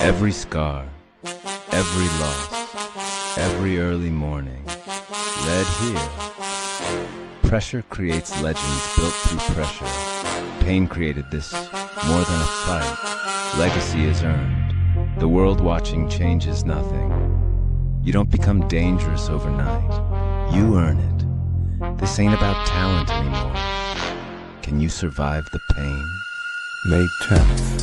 Every scar, every loss, every early morning, led here. Pressure creates legends built through pressure. Pain created this, more than a fight. Legacy is earned. The world watching changes nothing. You don't become dangerous overnight. You earn it. This ain't about talent anymore. Can you survive the pain? May 10th.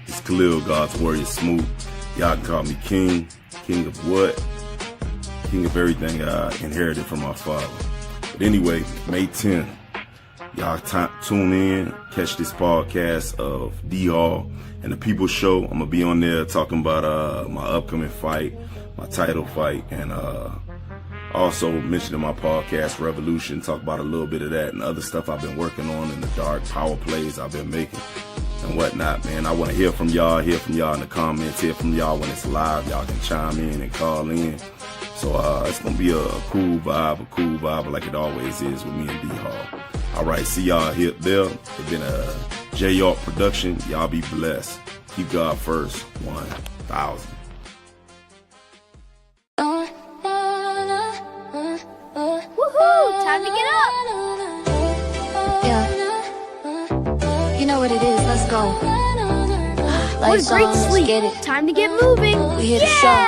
It's Kahlil, God's warrior, Smoot. Y'all can call me King. King of what? King of everything I inherited from my father. But anyway, May 10th, y'all tune in, catch this podcast of D-Hall and the People Show. I'm going to be on there talking about my upcoming fight, my title fight, and also mentioning my podcast, Revolution, talk about a little bit of that and other stuff I've been working on in the dark, power plays I've been making and whatnot, man. I want to hear from y'all in the comments, hear from y'all when it's live. Y'all can chime in and call in. So it's going to be a cool vibe like it always is with me and D-Hall. All right, see y'all here there. It's been a J York production. Y'all be blessed. Keep God first. 1,000. Woohoo! Time to get up! Yeah. You know what it is. Let's go. What a great sleep. Time to get moving. We hit the show.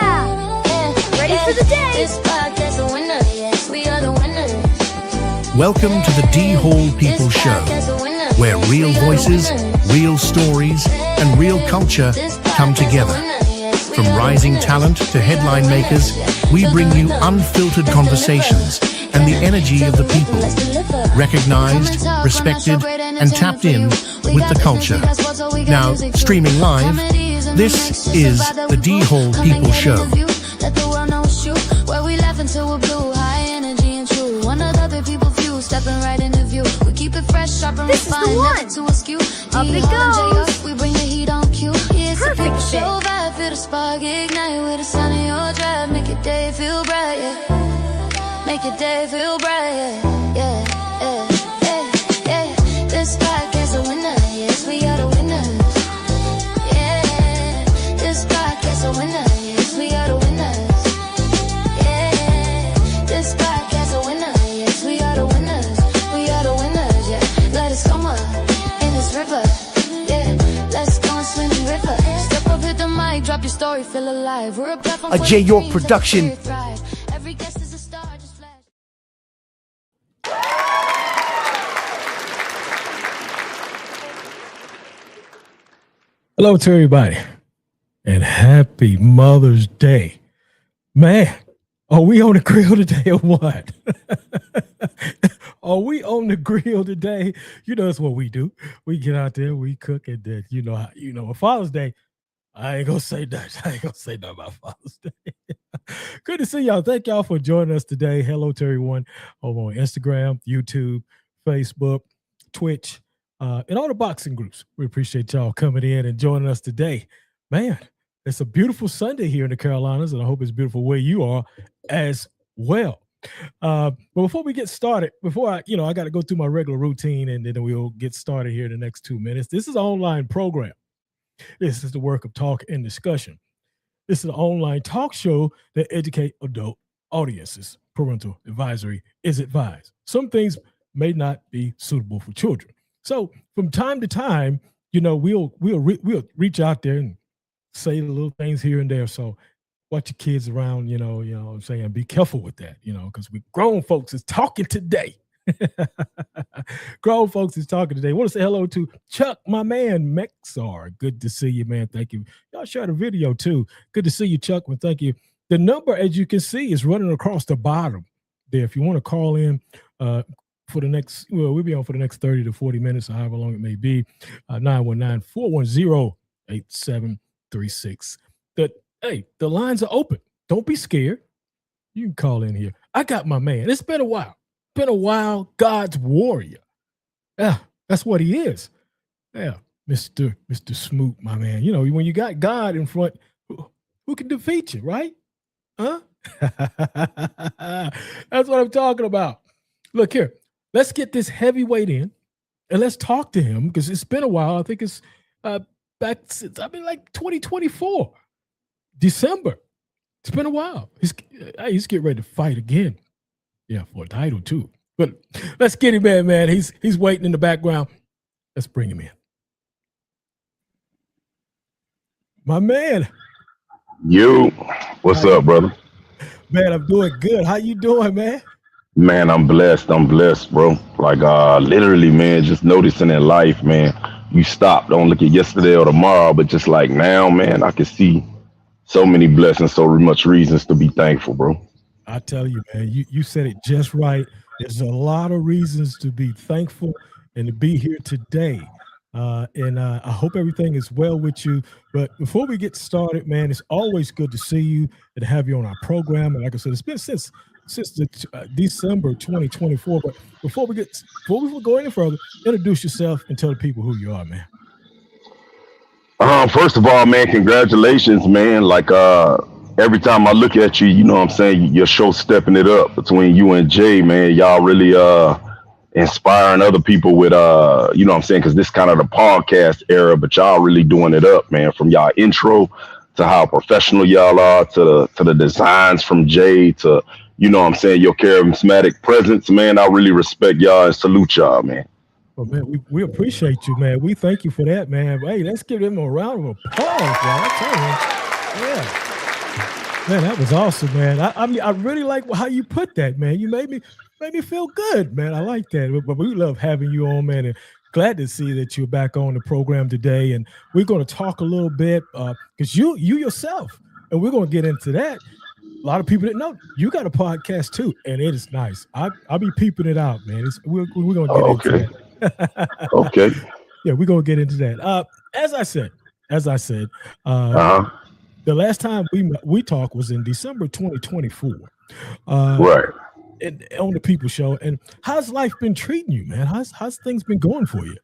Ready for the day. This podcast a winner. Yes, we are the winners. Welcome to the D-Hall People Show, where real voices, real stories, and real culture come together. From rising talent to headline makers, we bring you unfiltered conversations and the energy of the people, recognized, respected, and tapped in with the culture. Now, streaming live, this is the D-Hall People Show. Let the world know it's true. Where we laugh until we're blue. High energy and true. One of the other people view. Stepping right into view. We keep it fresh, sharp and refined. Never to askew. Up it goes. We bring the heat on cue. Yeah, it's Perfect a people fit. show vibe. Feel the spark ignite with the sun in your drive. Make your day feel bright, yeah. Make your day feel bright, yeah. Yeah, yeah, yeah, yeah. This podcast a winner. Yes, we are the winners. Yeah. This podcast a winner. Yes, we are the winners. Yeah. This podcast a winner. Yes, we are the winners. We are the winners, yeah. Let us come up in this river. Yeah. Let's go and swim in the river. Step up, hit the mic, drop your story, feel alive. We're a platform A for J the York dreams, production. let the spirit thrive. Every guest is a star, just flash. Hello to everybody, and happy Mother's Day. Man, are we on the grill today or what? Are we on the grill today? You know, that's what we do. We get out there, we cook, and then, on Father's Day, I ain't gonna say nothing. I ain't gonna say nothing about Father's Day. Good to see y'all. Thank y'all for joining us today. Hello to everyone over on Instagram, YouTube, Facebook, Twitch, and all the boxing groups. We appreciate y'all coming in and joining us today. Man, it's a beautiful Sunday here in the Carolinas, and I hope it's beautiful where you are as well. But before we get started, I got to go through my regular routine, and then we'll get started here in the next 2 minutes. This is an online program. This is the work of talk and discussion. This is an online talk show that educate adult audiences. Parental advisory is advised. Some things may not be suitable for children. So from time to time, we'll reach out there and say little things here and there. So watch your kids around, you know what I'm saying? Be careful with that, because we grown folks is talking today. Grown folks is talking today. I want to say hello to Chuck, my man, Mexar. Good to see you, man. Thank you. Y'all share the video too. Good to see you, Chuck. Well, thank you. The number, as you can see, is running across the bottom there. If you want to call in for the next, we'll be on for the next 30 to 40 minutes, or however long it may be, 919-410-8736. Hey, the lines are open. Don't be scared. You can call in here. I got my man. It's been a while. God's warrior. Yeah, that's what he is. Yeah, Mr. Smoot, my man. When you got God in front, who can defeat you, right? Huh? That's what I'm talking about. Look here, let's get this heavyweight in and let's talk to him because it's been a while. I think it's back since, like 2024, December. It's been a while. He's getting ready to fight again. Yeah, for a title too. But let's get him in, man. He's waiting in the background. Let's bring him in. My man. You, what's up, brother? Man, I'm doing good. How you doing, man? Man, I'm blessed, bro. Like, literally, man, just noticing in life, man, you stop. Don't look at yesterday or tomorrow, but just like now, man, I can see so many blessings, so much reasons to be thankful, bro. I tell you, man, you said it just right. There's a lot of reasons to be thankful and to be here today. And I hope everything is well with you. But before we get started, man, it's always good to see you and have you on our program. And like I said, it's been since December 2024. But before we go any further, introduce yourself and tell the people who you are, man. First of all, man, congratulations, man. Like, every time I look at you, you know what I'm saying, your show stepping it up between you and Jay, man. Y'all really inspiring other people with you know what I'm saying, because this kind of the podcast era, but y'all really doing it up, man. From y'all intro to how professional y'all are to the designs from Jay to, you know what I'm saying, your charismatic presence, man. I really respect y'all and salute y'all, man. Well, man, we appreciate you, man. We thank you for that, man. Hey, let's give them a round of applause, man. I tell you, yeah. Man, that was awesome, man. I mean, I really like how you put that, man. You made me feel good, man. I like that. But we love having you on, man, and glad to see that you're back on the program today. And we're going to talk a little bit because you yourself, and we're going to get into that. A lot of people didn't know you got a podcast too, and it is nice. I'll be peeping it out, man. We're going to get into that. Okay. Yeah, we're going to get into that. As I said, the last time we talked was in December 2024. Right. And on the People Show. And how's life been treating you, man? How's things been going for you?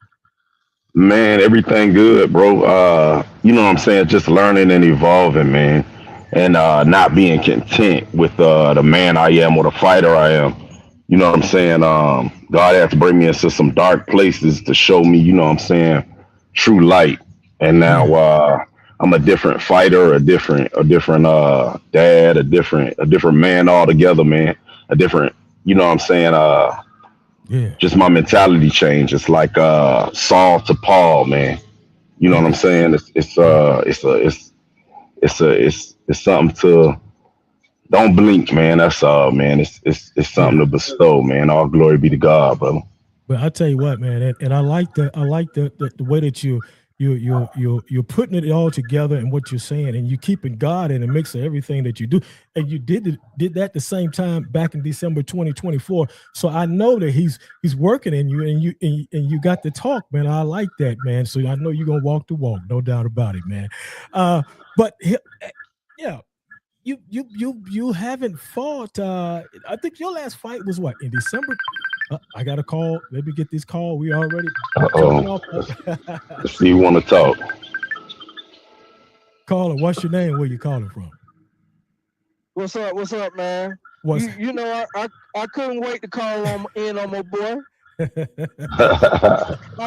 Man, everything good, bro. You know what I'm saying? Just learning and evolving, man. And not being content with the man I am or the fighter I am. You know what I'm saying? God had to bring me into some dark places to show me, you know what I'm saying, true light. And now I'm a different fighter, a different dad, a different man altogether, man. A different, you know what I'm saying, just my mentality changed. It's like Saul to Paul, man. You know what I'm saying? It's something to don't blink, man. That's all, man. It's something to bestow, man. All glory be to God, brother. But I tell you what, man, and I like the way that you're putting it all together and what you're saying, and you keeping God in the mix of everything that you do. And you did that the same time back in December 2024. So I know that he's working in you, and you got to talk, man. I like that, man. So I know you're gonna walk the walk, no doubt about it, man. But yeah, you haven't fought. I think your last fight was what, in December? I got a call. Let me get this call. We already. See, you want to talk? Caller, what's your name? Where you calling from? What's up, man? You know, I couldn't wait to call in on my boy. I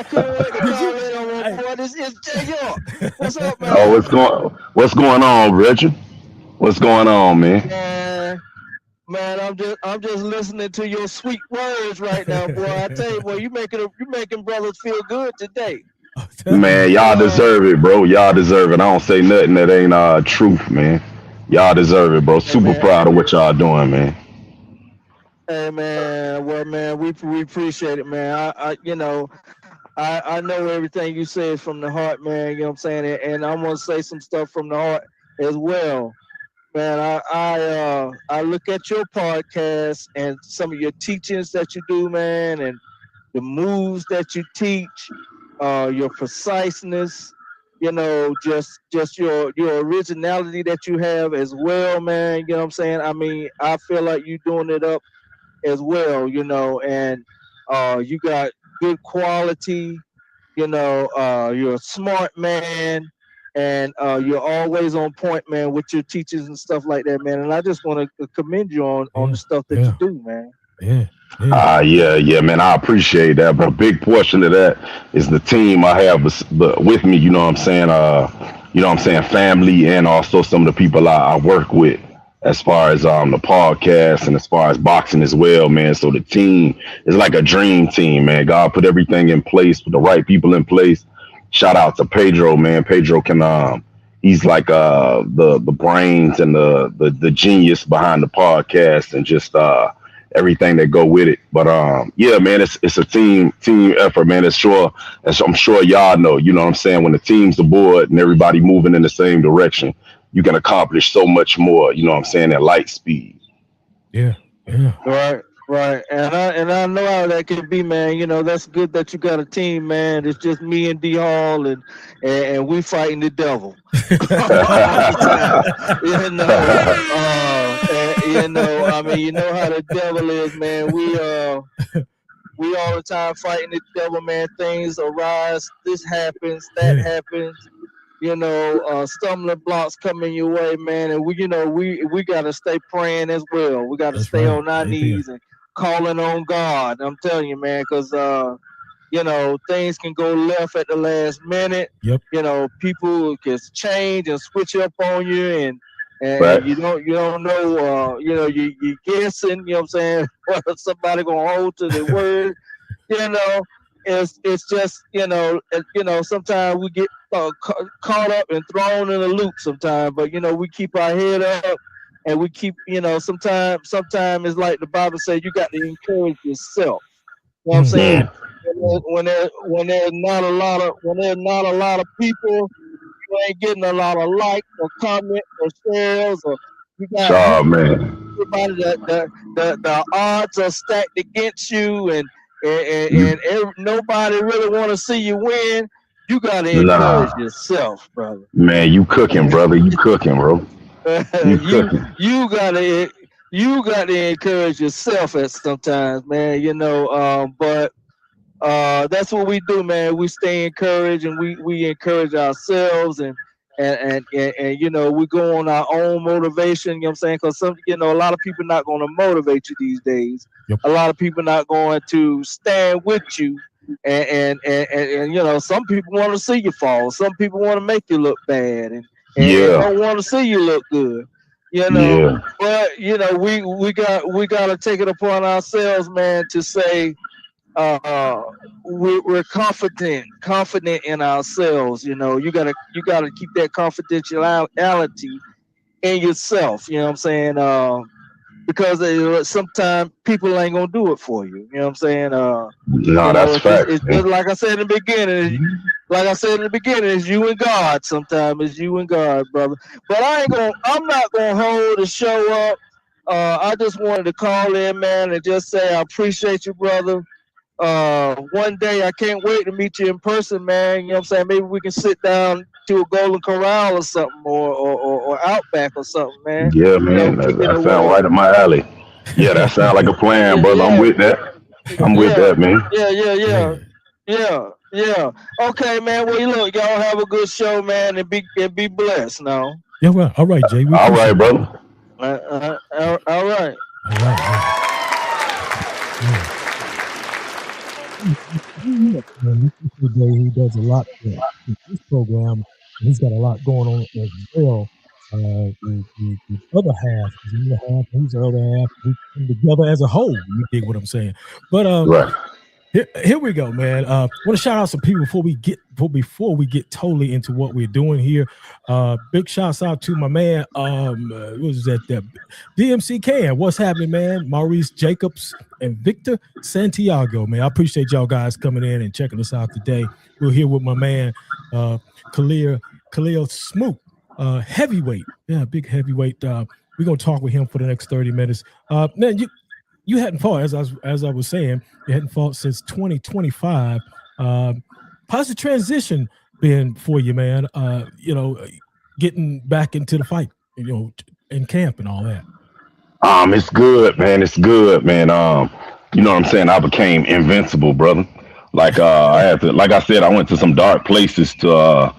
couldn't wait to call in on my boy. This is Jay York. What's up, man? Oh, what's going on, Richard? What's going on, man? Man, I'm just listening to your sweet words right now, boy. I tell you, boy, you making brothers feel good today. Man, y'all deserve it, bro. Y'all deserve it. I don't say nothing that ain't truth, man. Y'all deserve it, bro. Super proud of what y'all doing, man. Hey, man. Well, man, we appreciate it, man. I know everything you say is from the heart, man. You know what I'm saying? And I'm gonna say some stuff from the heart as well. Man, I look at your podcast and some of your teachings that you do, man, and the moves that you teach, your preciseness, you know, just your originality that you have as well, man. You know what I'm saying? I mean, I feel like you're doing it up as well, you know, and you got good quality, you know, you're a smart man. and you're always on point, man, with your teachers and stuff like that, man. And I just want to commend you on the stuff that you do, man. Yeah, man. I appreciate that, but a big portion of that is the team I have with me. You know what I'm saying? Family, and also some of the people I work with, as far as the podcast and as far as boxing as well, man. So the team is like a dream team, man. God put everything in place, with the right people in place. Shout out to Pedro, man. Pedro can he's like the brains and the genius behind the podcast, and just everything that go with it. But yeah, man, it's a team effort, man. I'm sure y'all know, you know what I'm saying, when the team's aboard and everybody moving in the same direction, you can accomplish so much more, you know what I'm saying, at light speed. Yeah. Right. And I know how that can be, man. You know, that's good that you got a team, man. It's just me and D Hall, and we fighting the devil. I mean, you know how the devil is, man. We all the time fighting the devil, man. Things arise, this happens, that happens. You know, stumbling blocks coming your way, man, and we gotta stay praying as well. We gotta stay on our knees and calling on God. I'm telling you, man, because things can go left at the last minute. Yep. You know, people can change and switch up on you, and right. you don't know. You guessing. You know what I'm saying? Whether somebody gonna hold to the word. You know, it's just sometimes we get caught up and thrown in a loop sometimes, but we keep our head up, and we keep sometimes it's like the Bible says, you got to encourage yourself. You know what I'm saying? When there's not a lot of people, you ain't getting a lot of likes or comments or shares, or you got everybody the odds are stacked against you, and nobody really want to see you win. You gotta encourage yourself, brother. Man, you cooking, brother. You cooking, bro. You gotta encourage yourself at sometimes, man. But that's what we do, man. We stay encouraged, and we encourage ourselves, and we go on our own motivation. You know what I'm saying? Because a lot of people not going to motivate you these days. Yep. A lot of people not going to stand with you. And some people want to see you fall. Some people want to make you look bad, and don't want to see you look good. But we got to take it upon ourselves, man, to say we're confident in ourselves. You gotta keep that confidentiality in yourself. You know what I'm saying? Because sometimes people ain't gonna do it for you. You know what I'm saying? That's fact. It's just like I said in the beginning. It's you and God. Sometimes it's you and God, brother. But I'm not gonna hold the show up. I just wanted to call in, man, and just say I appreciate you, brother. One day I can't wait to meet you in person, man. You know what I'm saying? Maybe we can sit down to a Golden Corral or something, or Outback or something, man. Yeah, man. That sounds right up my alley. Yeah, that sounds like a plan, brother. I'm with that. I'm with that, man. Yeah. Okay, man. Well, look, y'all have a good show, man, and be blessed now. Yeah, well, all right, Jay. All right, brother. All right. He does a lot with this program. He's got a lot going on as well. The other half is in the half, he's the other half. We come together as a whole. You dig what I'm saying? But right. Here we go, man. Want to shout out some people before we get totally into what we're doing here. Big shouts out to my man. What was that? DMC Can. What's happening, man? Maurice Jacobs and Victor Santiago, man. I appreciate y'all guys coming in and checking us out today. We're here with my man, Kahlil Smoot, heavyweight. Yeah, big heavyweight. We're gonna talk with him for the next 30 minutes. Man, you hadn't fought, as I was saying, you hadn't fought since 2025. How's the transition been for you, man? Getting back into the fight, in camp and all that. It's good, man. It's good, man. You know what I'm saying? I became invincible, brother. Like I said, I went to some dark places to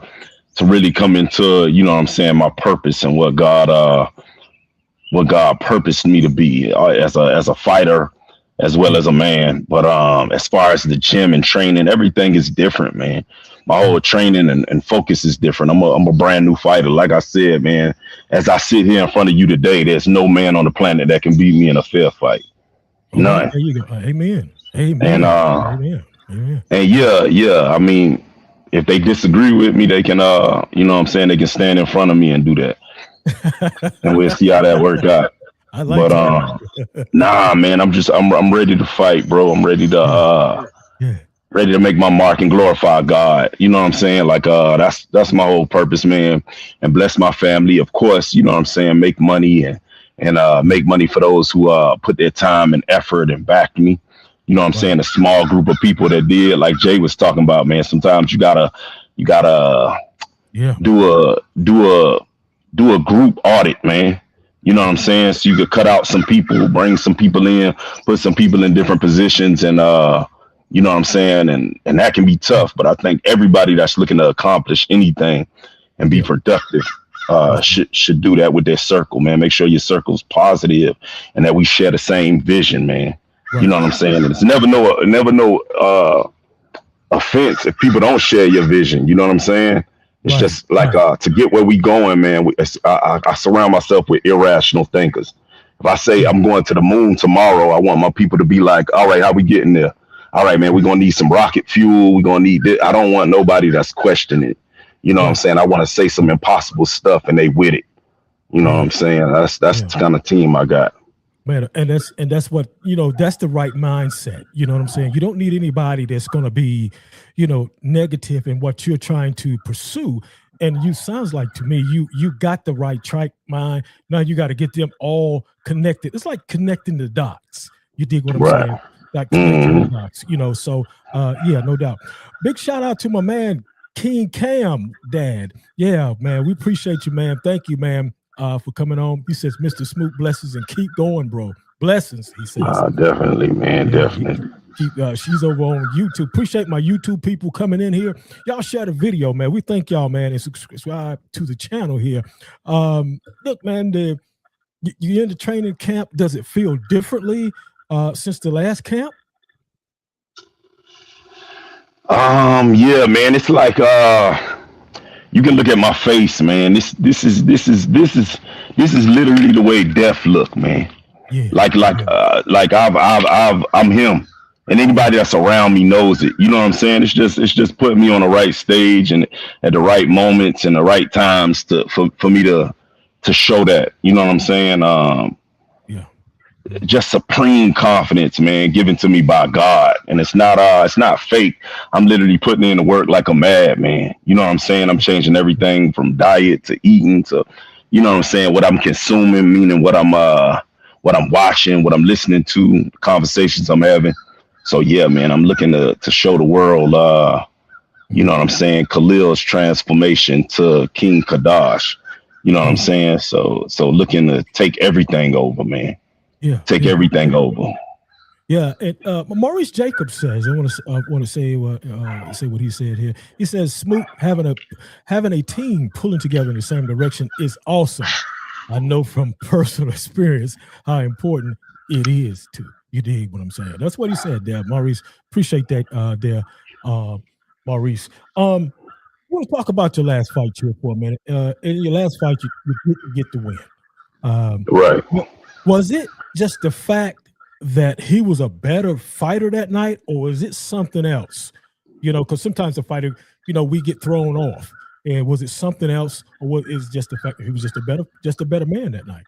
really come into, you know what I'm saying, my purpose and what God purposed me to be as a fighter as well as a man. But as far as the gym and training, everything is different, man. My whole training and focus is different. I'm a brand new fighter. Like I said, man, as I sit here in front of you today, there's no man on the planet that can beat me in a fair fight. None. There you go. Amen. Amen. And Amen. Amen. And yeah. I mean, if they disagree with me, they can you know what I'm saying, they can stand in front of me and do that. And we'll see how that works out. I like but nah, man, I'm ready to fight, bro. I'm ready to ready to make my mark and glorify God. You know what I'm saying? Like that's my whole purpose, man. And bless my family, of course, you know what I'm saying, make money and make money for those who put their time and effort and back me. You know what I'm saying? A small group of people that did, like Jay was talking about, man. Sometimes you gotta do a group audit, man. You know what I'm saying? So you could cut out some people, bring some people in, put some people in different positions, and you know what I'm saying? And that can be tough, but I think everybody that's looking to accomplish anything and be productive should do that with their circle, man. Make sure your circle's positive and that we share the same vision, man. You know what I'm saying? And it's never no offense if people don't share your vision. You know what I'm saying? It's just like to get where we going, man. I surround myself with irrational thinkers. If I say I'm going to the moon tomorrow, I want my people to be like, all right, how we getting there? All right, man, we're gonna need some rocket fuel. We're gonna need this. I don't want nobody that's questioning it. You know what I'm saying? I want to say some impossible stuff and they with it. You know what I'm saying? That's the kind of team I got. Man, and that's what, you know, that's the right mindset. You know what I'm saying? You don't need anybody that's going to be, you know, negative in what you're trying to pursue. And you sounds like to me, you got the right track mind. Now you got to get them all connected. It's like connecting the dots. You dig what I'm saying? Like connecting the dots, you know. So yeah, no doubt. Big shout out to my man, King Cam, Dad. Yeah, man, we appreciate you, man. Thank you, man. For coming on. He says, Mr. Smoot, blessings and keep going, bro. Blessings, he says. Definitely, man, definitely. She's over on YouTube. Appreciate my YouTube people coming in here. Y'all share the video, man. We thank y'all, man, and subscribe to the channel here. Look, man, you in the training camp. Does it feel differently since the last camp? Yeah, man. It's like you can look at my face, man. This is literally the way death look, man. Yeah. Like I'm him, and anybody that's around me knows it. You know what I'm saying? It's just putting me on the right stage and at the right moments and the right times for me to show that. You know what I'm saying? Just supreme confidence, man, given to me by God. And it's not fake. I'm literally putting in the work like a madman. You know what I'm saying? I'm changing everything from diet to eating to, you know what I'm saying, what I'm consuming, meaning what I'm watching, what I'm listening to, conversations I'm having. So yeah, man, I'm looking to show the world you know what I'm saying, Kahlil's transformation to King Kadash. You know what I'm saying? So looking to take everything over, man. Yeah, take everything over. Yeah, and Maurice Jacobs says, I want to say what he said here. He says, Smoot, having a team pulling together in the same direction is awesome. I know from personal experience how important it is to you. Dig what I'm saying? That's what he said there, Maurice. Appreciate that, there, Maurice. I want to talk about your last fight here for a minute. In your last fight, you didn't get the win. Right. Was it just the fact that he was a better fighter that night, or is it something else? You know, because sometimes the fighter, you know, we get thrown off. And was it something else, or was it just the fact that he was just a better man that night?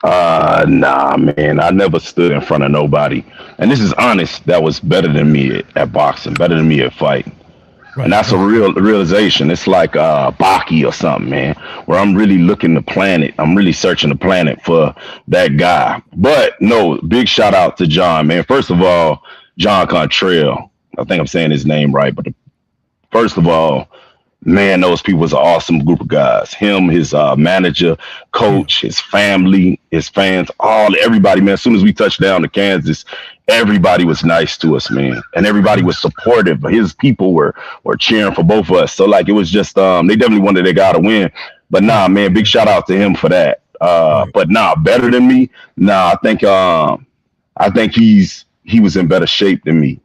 Nah, man. I never stood in front of nobody, and this is honest. That was better than me at boxing, better than me at fighting. Right. And that's a realization. It's like Baki or something, man, where I'm really looking the planet. I'm really searching the planet for that guy. But no, big shout out to John, man. First of all, John Contrail. I think I'm saying his name right. But first of all, man, those people was an awesome group of guys. Him, his manager, coach, his family, his fans, everybody, man. As soon as we touched down to Kansas, everybody was nice to us, man, and everybody was supportive. His people were cheering for both of us. So like it was just they definitely wanted their guy to win. But nah, man, big shout out to him for that. But nah, better than me. Nah, I think he was in better shape than me.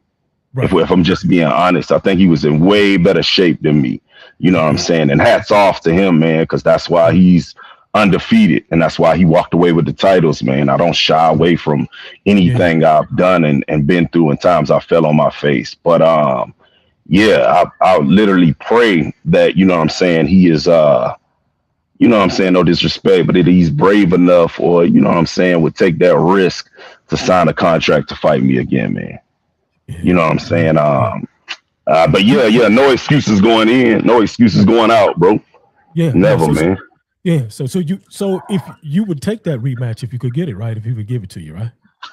Right. If I'm just being honest, I think he was in way better shape than me. You know what I'm saying? And hats off to him, man, because that's why he's undefeated, and that's why he walked away with the titles, man. I don't shy away from anything I've done and been through, and times I fell on my face. But I literally pray that, you know what I'm saying, he is you know what I'm saying, no disrespect, but that he's brave enough, or, you know what I'm saying, would take that risk to sign a contract to fight me again, man. You know what I'm saying? But yeah, no excuses going in, no excuses going out, bro. Yeah, never, man. Yeah, so if you would take that rematch if you could get it, right? If he would give it to you, right?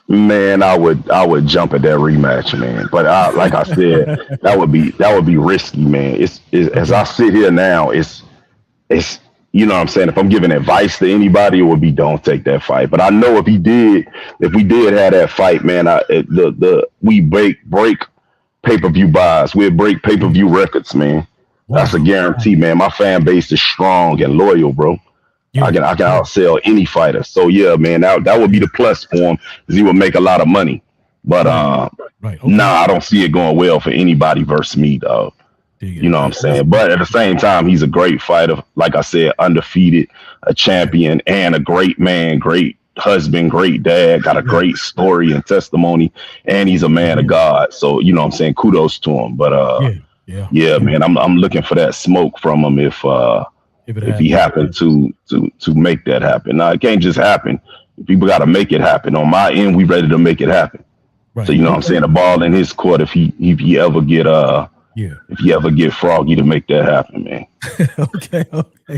Man, I would jump at that rematch, man. But like I said, that would be risky, man. It's as I sit here now, it's you know what I'm saying, if I'm giving advice to anybody, it would be don't take that fight. But I know if we did have that fight, man, we break pay-per-view buys, we'd break pay-per-view records, man. Wow. That's a guarantee, man. My fan base is strong and loyal, bro. Yeah. I can outsell any fighter. So yeah, man, that would be the plus for him, because he would make a lot of money. But okay. I don't see it going well for anybody versus me, dog. You know what I'm saying? But at the same time, he's a great fighter. Like I said, undefeated, a champion, and a great man, great husband, great dad, got a great story and testimony, and he's a man of God. So, you know what I'm saying? Kudos to him. But yeah, man, I'm looking for that smoke from him if he happened to make that happen. Now, it can't just happen. People got to make it happen. On my end, we ready to make it happen. Right. So, you know what I'm saying? The ball in his court if he ever get if you ever get Froggy to make that happen, man. Okay,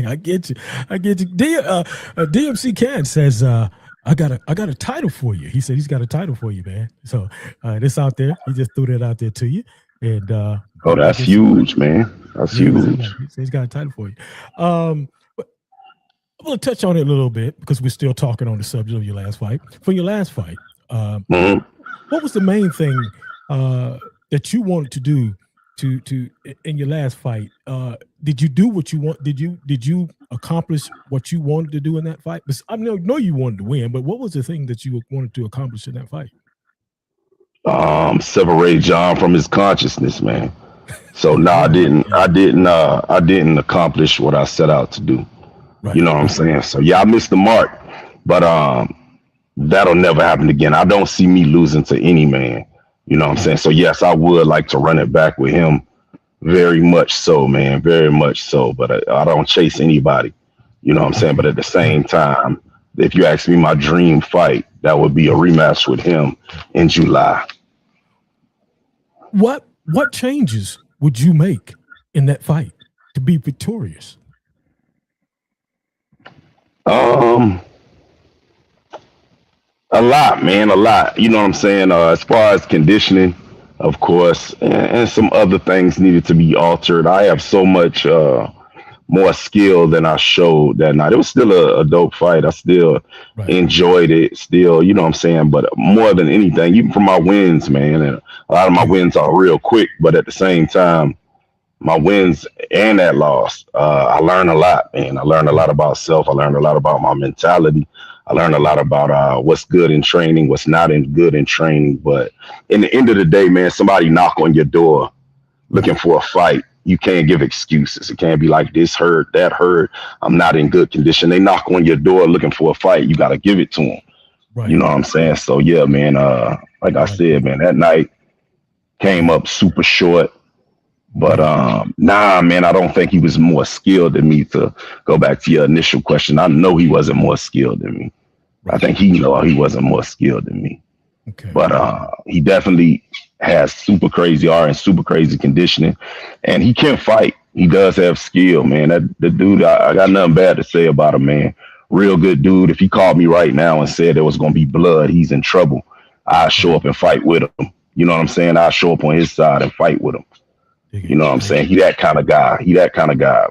I get you. DMC Can says, I got a title for you. He said he's got a title for you, man. So this out there, he just threw that out there to you. And that's huge, man. That's huge. He said he's got a title for you. But I'm gonna touch on it a little bit because we're still talking on the subject of your last fight. For your last fight, what was the main thing that you wanted to do to in your last fight? Did you do what you want? Did you accomplish what you wanted to do in that fight? I know you wanted to win, but what was the thing that you wanted to accomplish in that fight? Separate John from his consciousness, man. So no, I didn't accomplish what I set out to do. Right. You know what I'm saying? So yeah, I missed the mark, but that'll never happen again. I don't see me losing to any man. You know what I'm saying? So yes, I would like to run it back with him. Very much so, man. Very much so. But I don't chase anybody. You know what I'm saying? But at the same time, if you ask me my dream fight, that would be a rematch with him in July. What changes would you make in that fight to be victorious? A lot, man, a lot. You know what I'm saying? As far as conditioning, of course, and some other things needed to be altered. I have so much more skill than I showed that night. It was still a dope fight. I still enjoyed it. Still, you know what I'm saying? But more than anything, even from my wins, man, and a lot of my wins are real quick, but at the same time, my wins and that loss, I learned a lot, man. I learned a lot about self. I learned a lot about my mentality. I learned a lot about what's good in training, what's not good in training. But in the end of the day, man, somebody knock on your door looking for a fight. You can't give excuses. It can't be like this hurt, that hurt. I'm not in good condition. They knock on your door looking for a fight. You got to give it to them. Right. You know what I'm saying? So, yeah, man, like I said, man, that night came up super short. But man, I don't think he was more skilled than me. To go back to your initial question, I know he wasn't more skilled than me. Right. I think he wasn't more skilled than me. Okay. But he definitely has super crazy art and super crazy conditioning, and he can fight. He does have skill, man. The dude, I got nothing bad to say about him, man. Real good dude. If he called me right now and said there was going to be blood, he's in trouble, I'll show up and fight with him. You know what I'm saying? I'll show up on his side and fight with him. You know what I'm saying? He that kind of guy.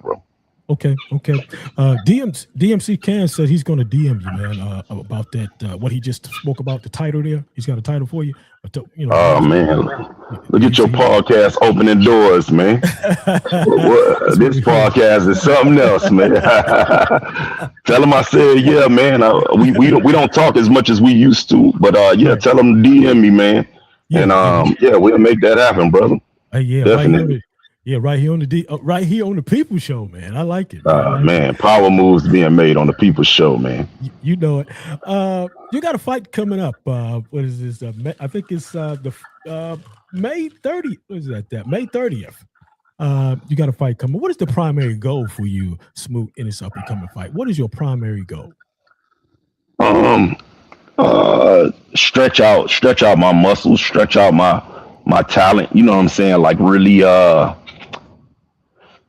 Bro. Okay. DMC Can said he's going to DM you, man, about that. What he just spoke about, the title there. He's got a title for you. Oh man, look at your podcast opening doors, man. This podcast is something else, man. Tell him I said, yeah, man. We don't talk as much as we used to, but yeah, tell him to DM me, man. And yeah, we'll make that happen, brother. Yeah, definitely. Right here on the People Show, man. I like it. Man, power moves being made on the People Show, man. You know it. You got a fight coming up. What is this? I think it's the May 30th. What is that? May 30th. You got a fight coming. What is the primary goal for you, Smoot, in this up and coming fight? What is your primary goal? Stretch out my muscles, stretch out my talent. You know what I'm saying? Like really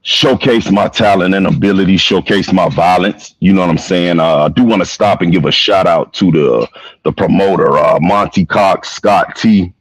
showcase my talent and ability, showcase my violence. You know what I'm saying? I do want to stop and give a shout out to the promoter, Monty Cox, Scott T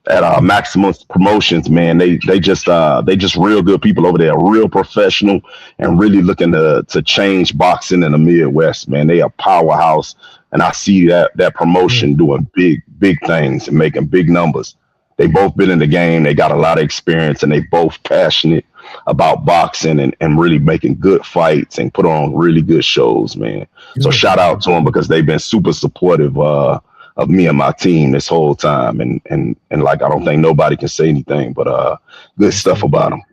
at Maximus Promotions, man. They just real good people over there, real professional and really looking to change boxing in the Midwest, man. They a powerhouse, and I see that promotion doing big things and making big numbers. They both been in the game. They got a lot of experience, and they both passionate about boxing and really making good fights and put on really good shows, man. So shout out to them because they've been super supportive of me and my team this whole time. And like, I don't think nobody can say anything but good stuff about them.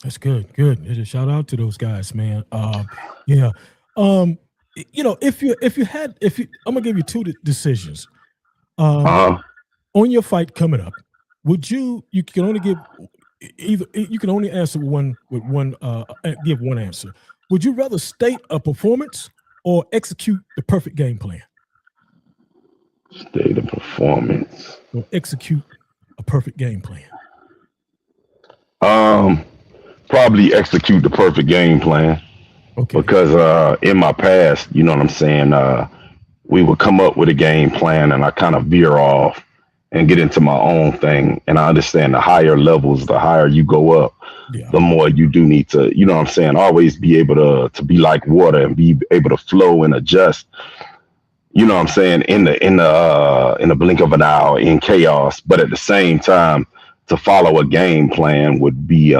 That's good. Good. Shout out to those guys, man. Yeah. I'm gonna give you two decisions. On your fight coming up, you can only give you can only answer give one answer. Would you rather state a performance or execute the perfect game plan? State a performance. Or execute a perfect game plan. Probably execute the perfect game plan. Okay. Because in my past, you know what I'm saying, we would come up with a game plan and I kind of veer off and get into my own thing. And I understand the higher levels, the higher you go up, the more you do need to, you know what I'm saying, always be able to be like water and be able to flow and adjust, you know what I'm saying, in the blink of an eye, in chaos. But at the same time, to follow a game plan would be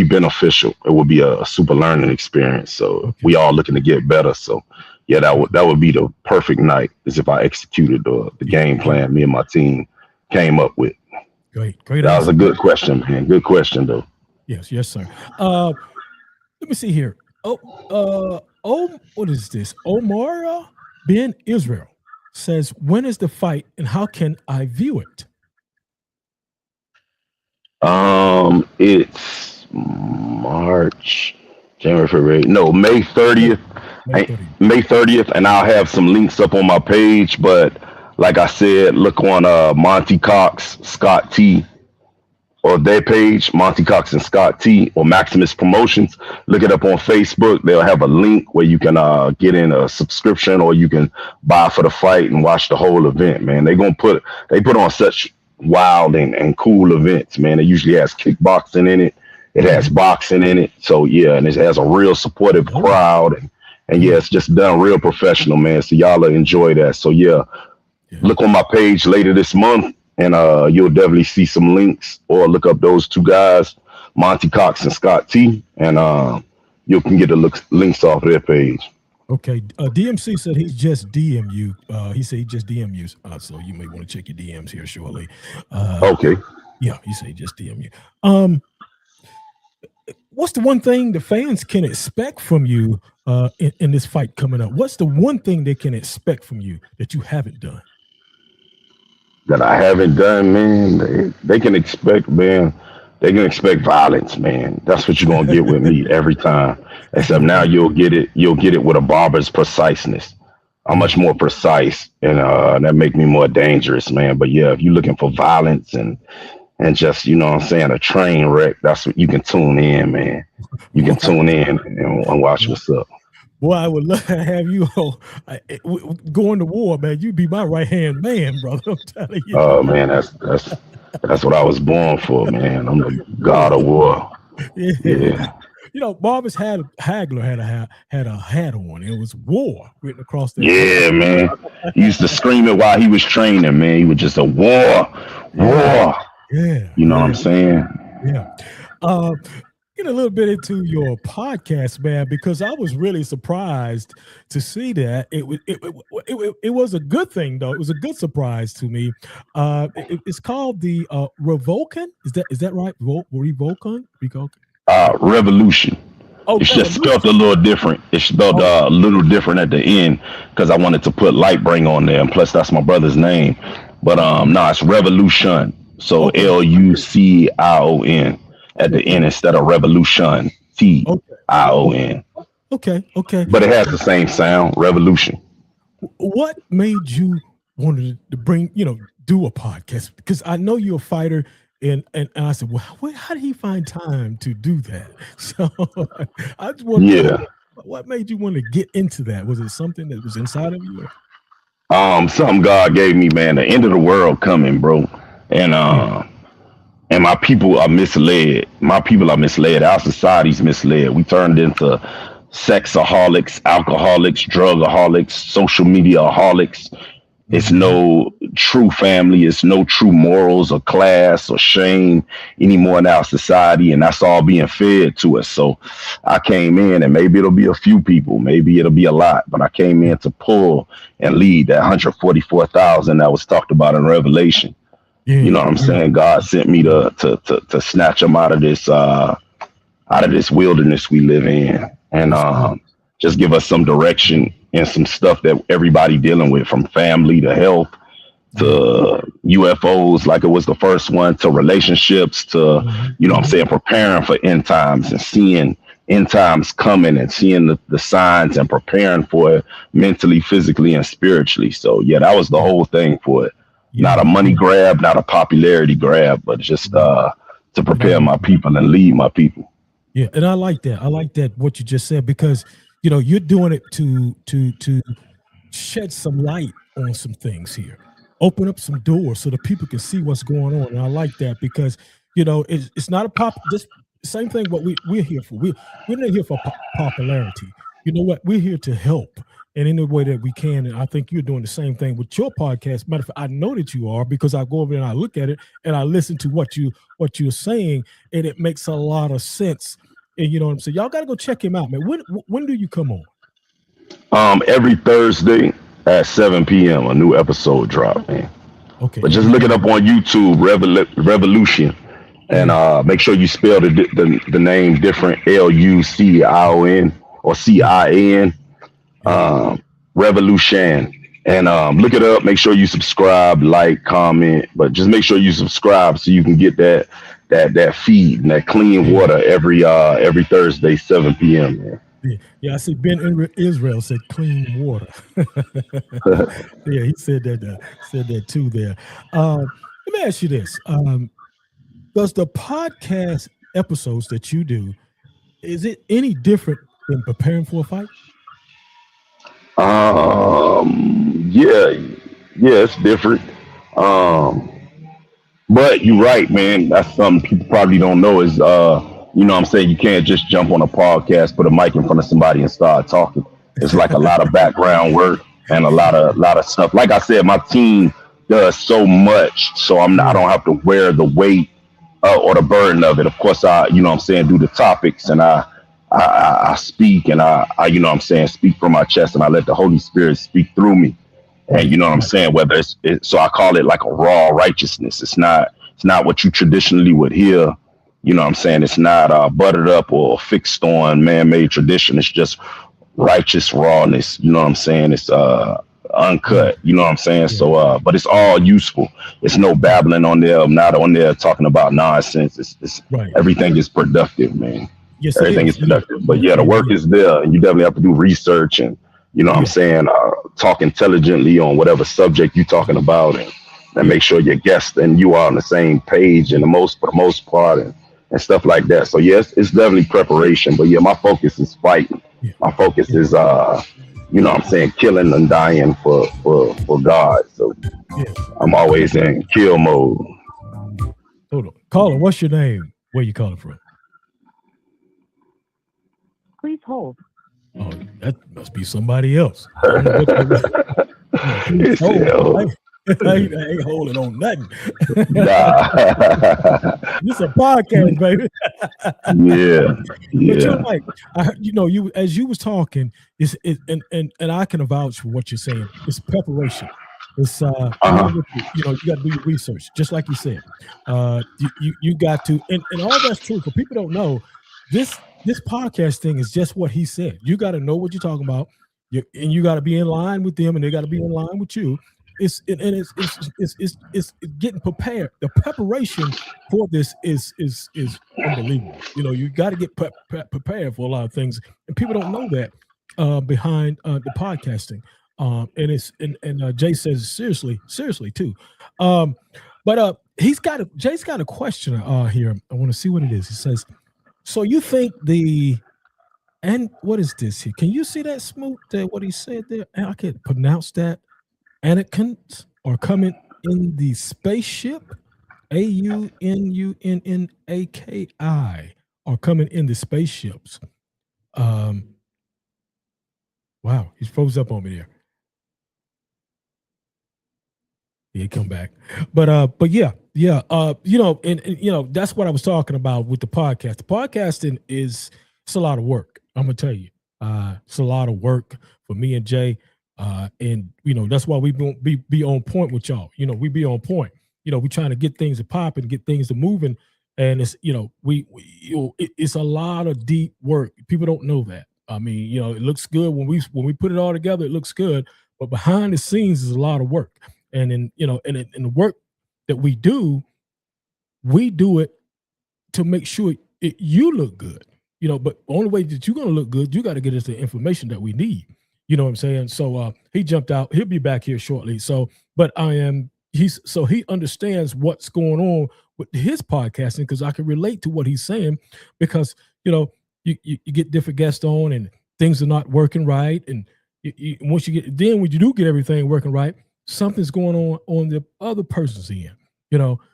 beneficial. It would be a super learning experience. So we all looking to get better. So yeah, that would be the perfect night, is if I executed the game plan me and my team came up with. Great. That was a good question, man. Good question, though. Yes, sir. Let me see here. What is this? Omar Ben Israel says, when is the fight and how can I view it? It's March, January, February. No, May 30th. May 30th, and I'll have some links up on my page. But like I said, look on Monty Cox, Scott T, or their page, Monty Cox and Scott T, or Maximus Promotions. Look it up on Facebook. They'll have a link where you can get in a subscription, or you can buy for the fight and watch the whole event. Man, they put on such wild and cool events. Man, it usually has kickboxing in it. It has boxing in it. So yeah, and it has a real supportive crowd. And yeah, it's just done real professional, man. So y'all will enjoy that. So yeah, look on my page later this month, and you'll definitely see some links, or look up those two guys, Monty Cox and Scott T, and you can get the links off their page. Okay. DMC said he's just DM you. He said he just DM you. So you may want to check your DMs here shortly. Okay. Yeah, he said he just DM you. What's the one thing the fans can expect from you in this fight coming up? What's the one thing they can expect from you that you haven't done? That I haven't done, man. They can expect, man. They can expect violence, man. That's what you're gonna get with me every time. Except now you'll get it with a barber's preciseness. I'm much more precise, and that make me more dangerous, man. But yeah, if you're looking for violence and just, you know what I'm saying, a train wreck, that's what you can tune in, man. You can tune in and watch what's up. Boy, I would love to have you going to war, man. You'd be my right-hand man, brother. I'm telling you. Oh, man, that's what I was born for, man. I'm the god of war. Yeah. Marvis Hagler had a hat on. It was war written across there. Yeah, man. He used to scream it while he was training, man. He was just a war. Yeah. You know what I'm saying? Yeah. Get a little bit into your podcast, man, because I was really surprised to see that. It was a good thing, though. It was a good surprise to me. It's called the REVOLUCIan. Is that right? REVOLUCIan? Revolution. Oh, it's just spelled a little different. It's spelled a little different at the end because I wanted to put Lightbring on there, and plus that's my brother's name. But no, it's Revolution. So LUCION at the end instead of Revolution. TION. Okay. But it has the same sound, Revolution. What made you want to bring, do a podcast? Because I know you're a fighter, and I said, well, how did he find time to do that? So I just want to know, what made you want to get into that? Was it something that was inside of you? Something God gave me, man. The end of the world coming, bro. And my people are misled. Our society's misled. We turned into sexaholics, alcoholics, drugaholics, social mediaaholics. It's no true family. It's no true morals or class or shame anymore in our society. And that's all being fed to us. So I came in, and maybe it'll be a few people. Maybe it'll be a lot. But I came in to pull and lead that 144,000 that was talked about in Revelation. You know what I'm saying? God sent me to snatch them out of this wilderness we live in, and just give us some direction and some stuff that everybody dealing with, from family to health to UFOs, like it was the first one, to relationships, to preparing for end times and seeing end times coming and seeing the signs and preparing for it mentally, physically, and spiritually. So yeah, that was the whole thing for it. Not a money grab, not a popularity grab, but just to prepare my people and lead my people. Yeah, and I like that. I like that what you just said, because you're doing it to shed some light on some things here, open up some doors so the people can see what's going on. And I like that because it's not just same thing. What we're here for. We're not here for popularity. You know what? We're here to help in any way that we can. And I think you're doing the same thing with your podcast. Matter of fact, I know that you are, because I go over there and I look at it and I listen to what you're saying, and it makes a lot of sense. And you know what I'm saying? Y'all got to go check him out, man. When do you come on? Every Thursday at 7 p.m. a new episode drop, man. Okay. But just look it up on YouTube, Revolution, and make sure you spell the name different, LUCION or CIN. Revolution, and look it up. Make sure you subscribe, like, comment, but just make sure you subscribe so you can get that feed and that clean water every Thursday 7 p.m. man. Yeah, I see Ben in Israel said clean water. Yeah, he said that too there. Let me ask you this. Does the podcast episodes that you do, is it any different than preparing for a fight? Yeah, it's different. But you're right, man. That's something people probably don't know is, I'm saying, you can't just jump on a podcast, put a mic in front of somebody and start talking. It's like a lot of background work and a lot of stuff. Like I said, my team does so much, so I don't have to wear the weight or the burden of it. Of course, I do the topics, and I speak, and I speak from my chest, and I let the Holy Spirit speak through me. And whether so I call it like a raw righteousness. It's not what you traditionally would hear. It's not buttered up or fixed on man-made tradition. It's just righteous rawness. It's uncut. So, but it's all useful. It's no babbling on there. I'm not on there talking about nonsense. It's right. Everything is productive, man. Yes, everything is productive. But yeah, the work is there, and you definitely have to do research and talk intelligently on whatever subject you're talking about, and make sure your guest and you are on the same page for the most part, and stuff like that. So yes, it's definitely preparation. But yeah, my focus is fighting. My focus is killing and dying for God. So I'm always in kill mode. Hold on. Caller, what's your name? Where you calling from? Please hold. Oh, that must be somebody else. It's still- I ain't holding on nothing. Nah. This is a podcast, baby. Yeah. But you're Yeah. right. You as you was talking, and I can vouch for what you're saying. It's preparation. It's you got to do your research, just like you said. You got to, and all that's true. For people don't know, this podcast thing is just what he said. You got to know what you're talking about, and you got to be in line with them, and they got to be in line with you. It's getting prepared. The preparation for this is unbelievable. You got to get prepared for a lot of things, and people don't know that behind the podcasting. And it's and Jay says seriously too. But Jay's got a question here. I want to see what it is. He says, so you think and what is this here? Can you see that, Smoot? What he said there? I can't pronounce that. Anakin's are coming in the spaceship. AUNUNNAKI are coming in the spaceships. Wow, he froze up on me there. He come back, but yeah, and that's what I was talking about with the podcast. The podcasting it's a lot of work. I'm gonna tell you, it's a lot of work for me and Jay. And that's why we be on point with y'all. We be on point. We trying to get things to pop and get things to moving. And it's it's a lot of deep work. People don't know that. I mean, it looks good when we put it all together. It looks good, but behind the scenes is a lot of work. And in in the work that we do it to make sure you look good. But the only way that you're gonna look good, you got to get us the information that we need. You know what I'm saying? So he jumped out. He'll be back here shortly. So, but he understands what's going on with his podcasting because I can relate to what he's saying because you get different guests on and things are not working right, and when you do get everything working right, something's going on the other person's end.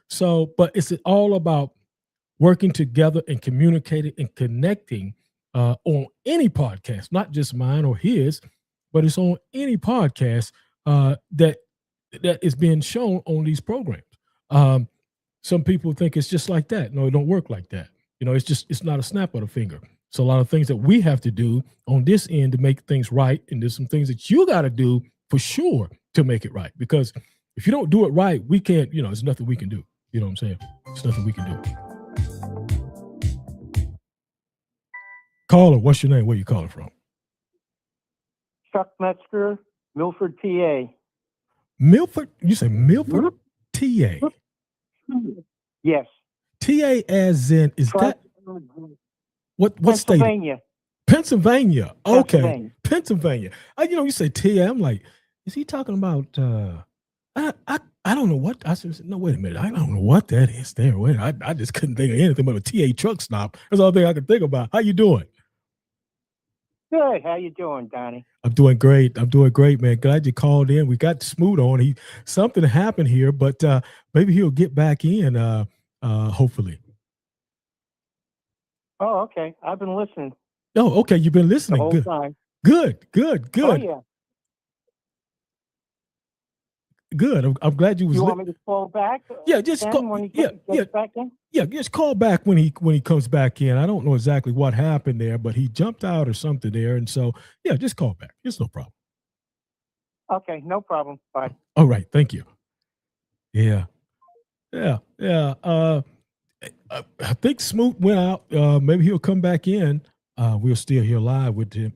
So but it's all about working together and communicating and connecting on any podcast, not just mine or his. But it's on any podcast that is being shown on these programs. Some people think it's just like that. No, it don't work like that. It's not a snap of the finger. So a lot of things that we have to do on this end to make things right, and there's some things that you got to do for sure to make it right. Because if you don't do it right, we can't. There's nothing we can do. You know what I'm saying? There's nothing we can do. Caller, what's your name? Where you calling from? Chuck Metzger, Milford, PA. Milford? You say Milford, TA? Yes. TA as in, is that, what state? Pennsylvania. Pennsylvania. Okay. Pennsylvania. You say TA, I'm like, is he talking about, I don't know what, I said, no, wait a minute, I don't know what that is there. Wait, I just couldn't think of anything but a TA truck stop. That's the only thing I could think about. How you doing? Good. How you doing, Donnie? I'm doing great, man. Glad you called in. We got Smoot on. Something happened here, but maybe he'll get back in. Hopefully. Oh, okay. I've been listening. Oh, okay. You've been listening. The whole Good. time. Good. Oh, yeah. Good. I'm glad you was. You want me to call back? Yeah, just call. When he gets back in? Yeah, just call back when he comes back in. I don't know exactly what happened there, but he jumped out or something there, and so yeah, just call back. It's no problem. Okay, no problem. Bye. All right, thank you. Yeah. I think Smoot went out. Maybe he'll come back in. We're still here live with him.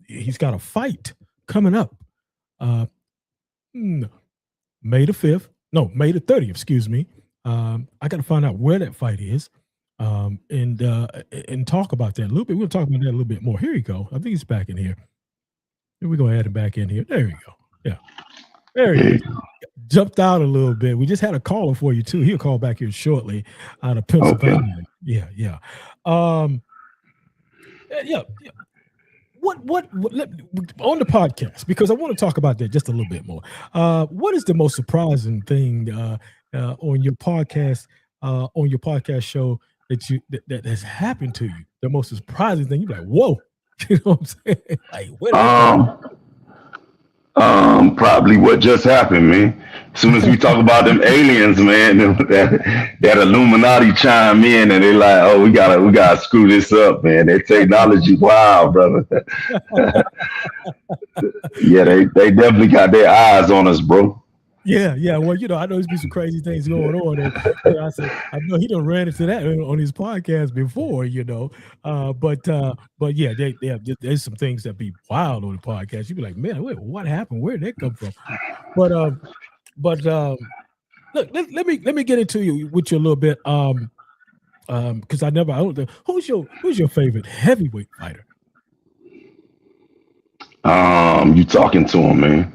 He's got a fight coming up. May the 5th. No, May the 30th, excuse me. I got to find out where that fight is and talk about that a little bit. We'll talk about that a little bit more. Here you go. I think he's back in here. We're going to add him back in here. There you go. Yeah. There he is. Jumped out a little bit. We just had a caller for you, too. He'll call back here shortly out of Pennsylvania. Okay. Yeah. Yeah. What on the podcast, because I want to talk about that just a little bit more. What is the most surprising thing on your podcast show that has happened to you? The most surprising thing, you're like, whoa, You know what I'm saying? Like, where did that Probably what just happened, man. As soon as we talk about them aliens, man, that Illuminati chime in and they like, oh, we gotta screw this up, man. That technology, wow, brother. Yeah, they definitely got their eyes on us, bro. Yeah. Well, I know there's been some crazy things going on. And, I said, I know he done ran into that on his podcast before, but yeah, there's some things that be wild on the podcast. You be like, man, wait, what happened? Where did that come from? But look, let me get into you with you a little bit. Because I don't know who's your favorite heavyweight fighter? You talking to him, man.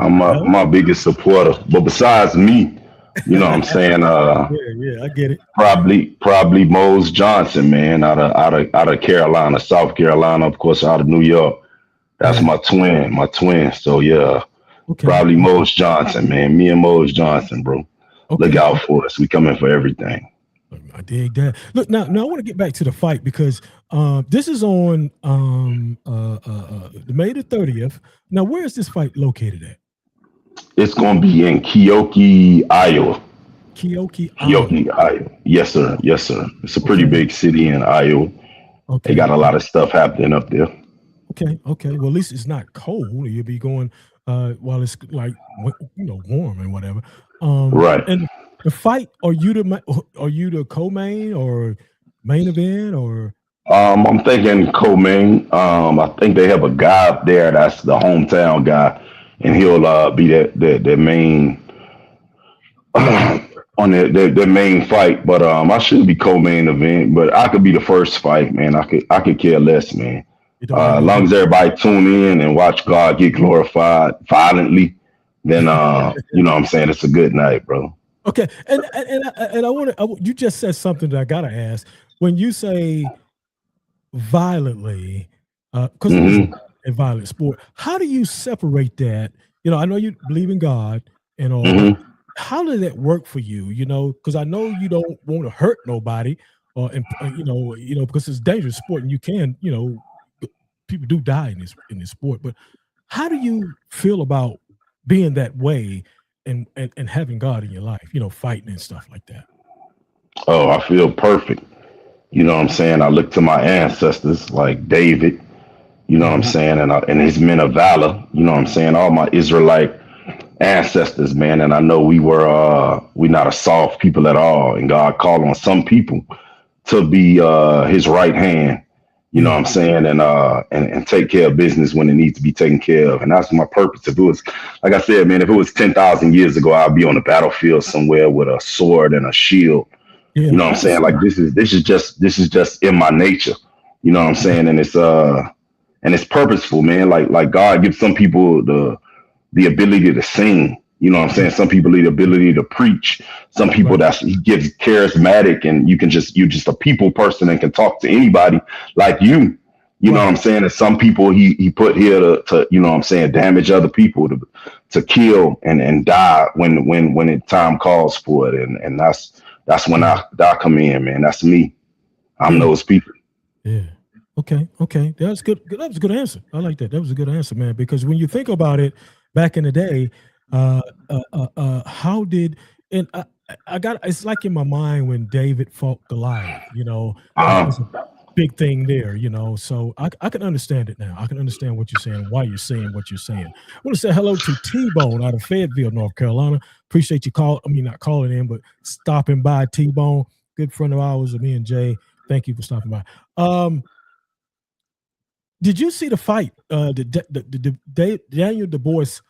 I'm my biggest supporter. But besides me, you know what I'm saying? Yeah, I get it. Probably Mose Johnson, man, out of Carolina, South Carolina, of course, out of New York. That's my twin. So yeah, probably Mose Johnson, man. Me and Mose Johnson, bro. Okay. Look out for us. We coming for everything. I dig that. Look, now I want to get back to the fight because this is on May the 30th. Now, where is this fight located at? It's going to be in Keokee, Iowa. Keokee, Iowa. Yes, sir. It's a pretty big city in Iowa. Okay. They got a lot of stuff happening up there. Okay. Well, at least it's not cold. You'll be going while it's like warm and whatever. Right. And the fight, are you the co-main or main event or? I'm thinking co-main. I think they have a guy up there that's the hometown guy, and he'll be the main on the main fight. But I should be co-main event. But I could be the first fight, man. I could care less, man. As long as everybody tune in and watch God get glorified violently, then you know what I'm saying, it's a good night, bro. Okay, and I want to. You just said something that I gotta ask. When you say violently, because it's a violent sport, how do you separate that? I know you believe in God and all. Mm-hmm. How did that work for you? Because I know you don't want to hurt nobody, because it's a dangerous sport, and you can, people do die in this sport. But how do you feel about being that way? And having God in your life, fighting and stuff like that? Oh, I feel perfect. You know what I'm saying? I look to my ancestors like David, you know what I'm saying? And his men of valor, you know what I'm saying? All my Israelite ancestors, man. And I know we're not a soft people at all. And God called on some people to be his right hand, you know what I'm saying? And take care of business when it needs to be taken care of. And that's my purpose. If it was, like I said, man, if it was 10,000 years ago, I'd be on the battlefield somewhere with a sword and a shield. Yeah, you know what I'm saying? Like this is just in my nature. You know what I'm saying? And it's purposeful, man. Like God gives some people the ability to sing. You know what I'm saying? Some people need the ability to preach. Some people he gives charismatic, and you're just a people person and can talk to anybody like you. You know what I'm saying? And some people he put here to you know what I'm saying, damage other people, to kill and die when time calls for it. And that's when I come in, man. That's me. I'm those people. Yeah. Okay. That's good. That was a good answer. I like that. That was a good answer, man. Because when you think about it, back in the day, how did it's like in my mind when David fought Goliath, was a big thing there, so I can understand it now. I can understand what you're saying, why you're saying what you're saying. I want to say hello to T-Bone out of Fayetteville, North Carolina. Appreciate you not calling in, but stopping by. T-Bone, good friend of ours, of me and Jay. Thank you for stopping by. Did you see the fight, the Daniel Du Bois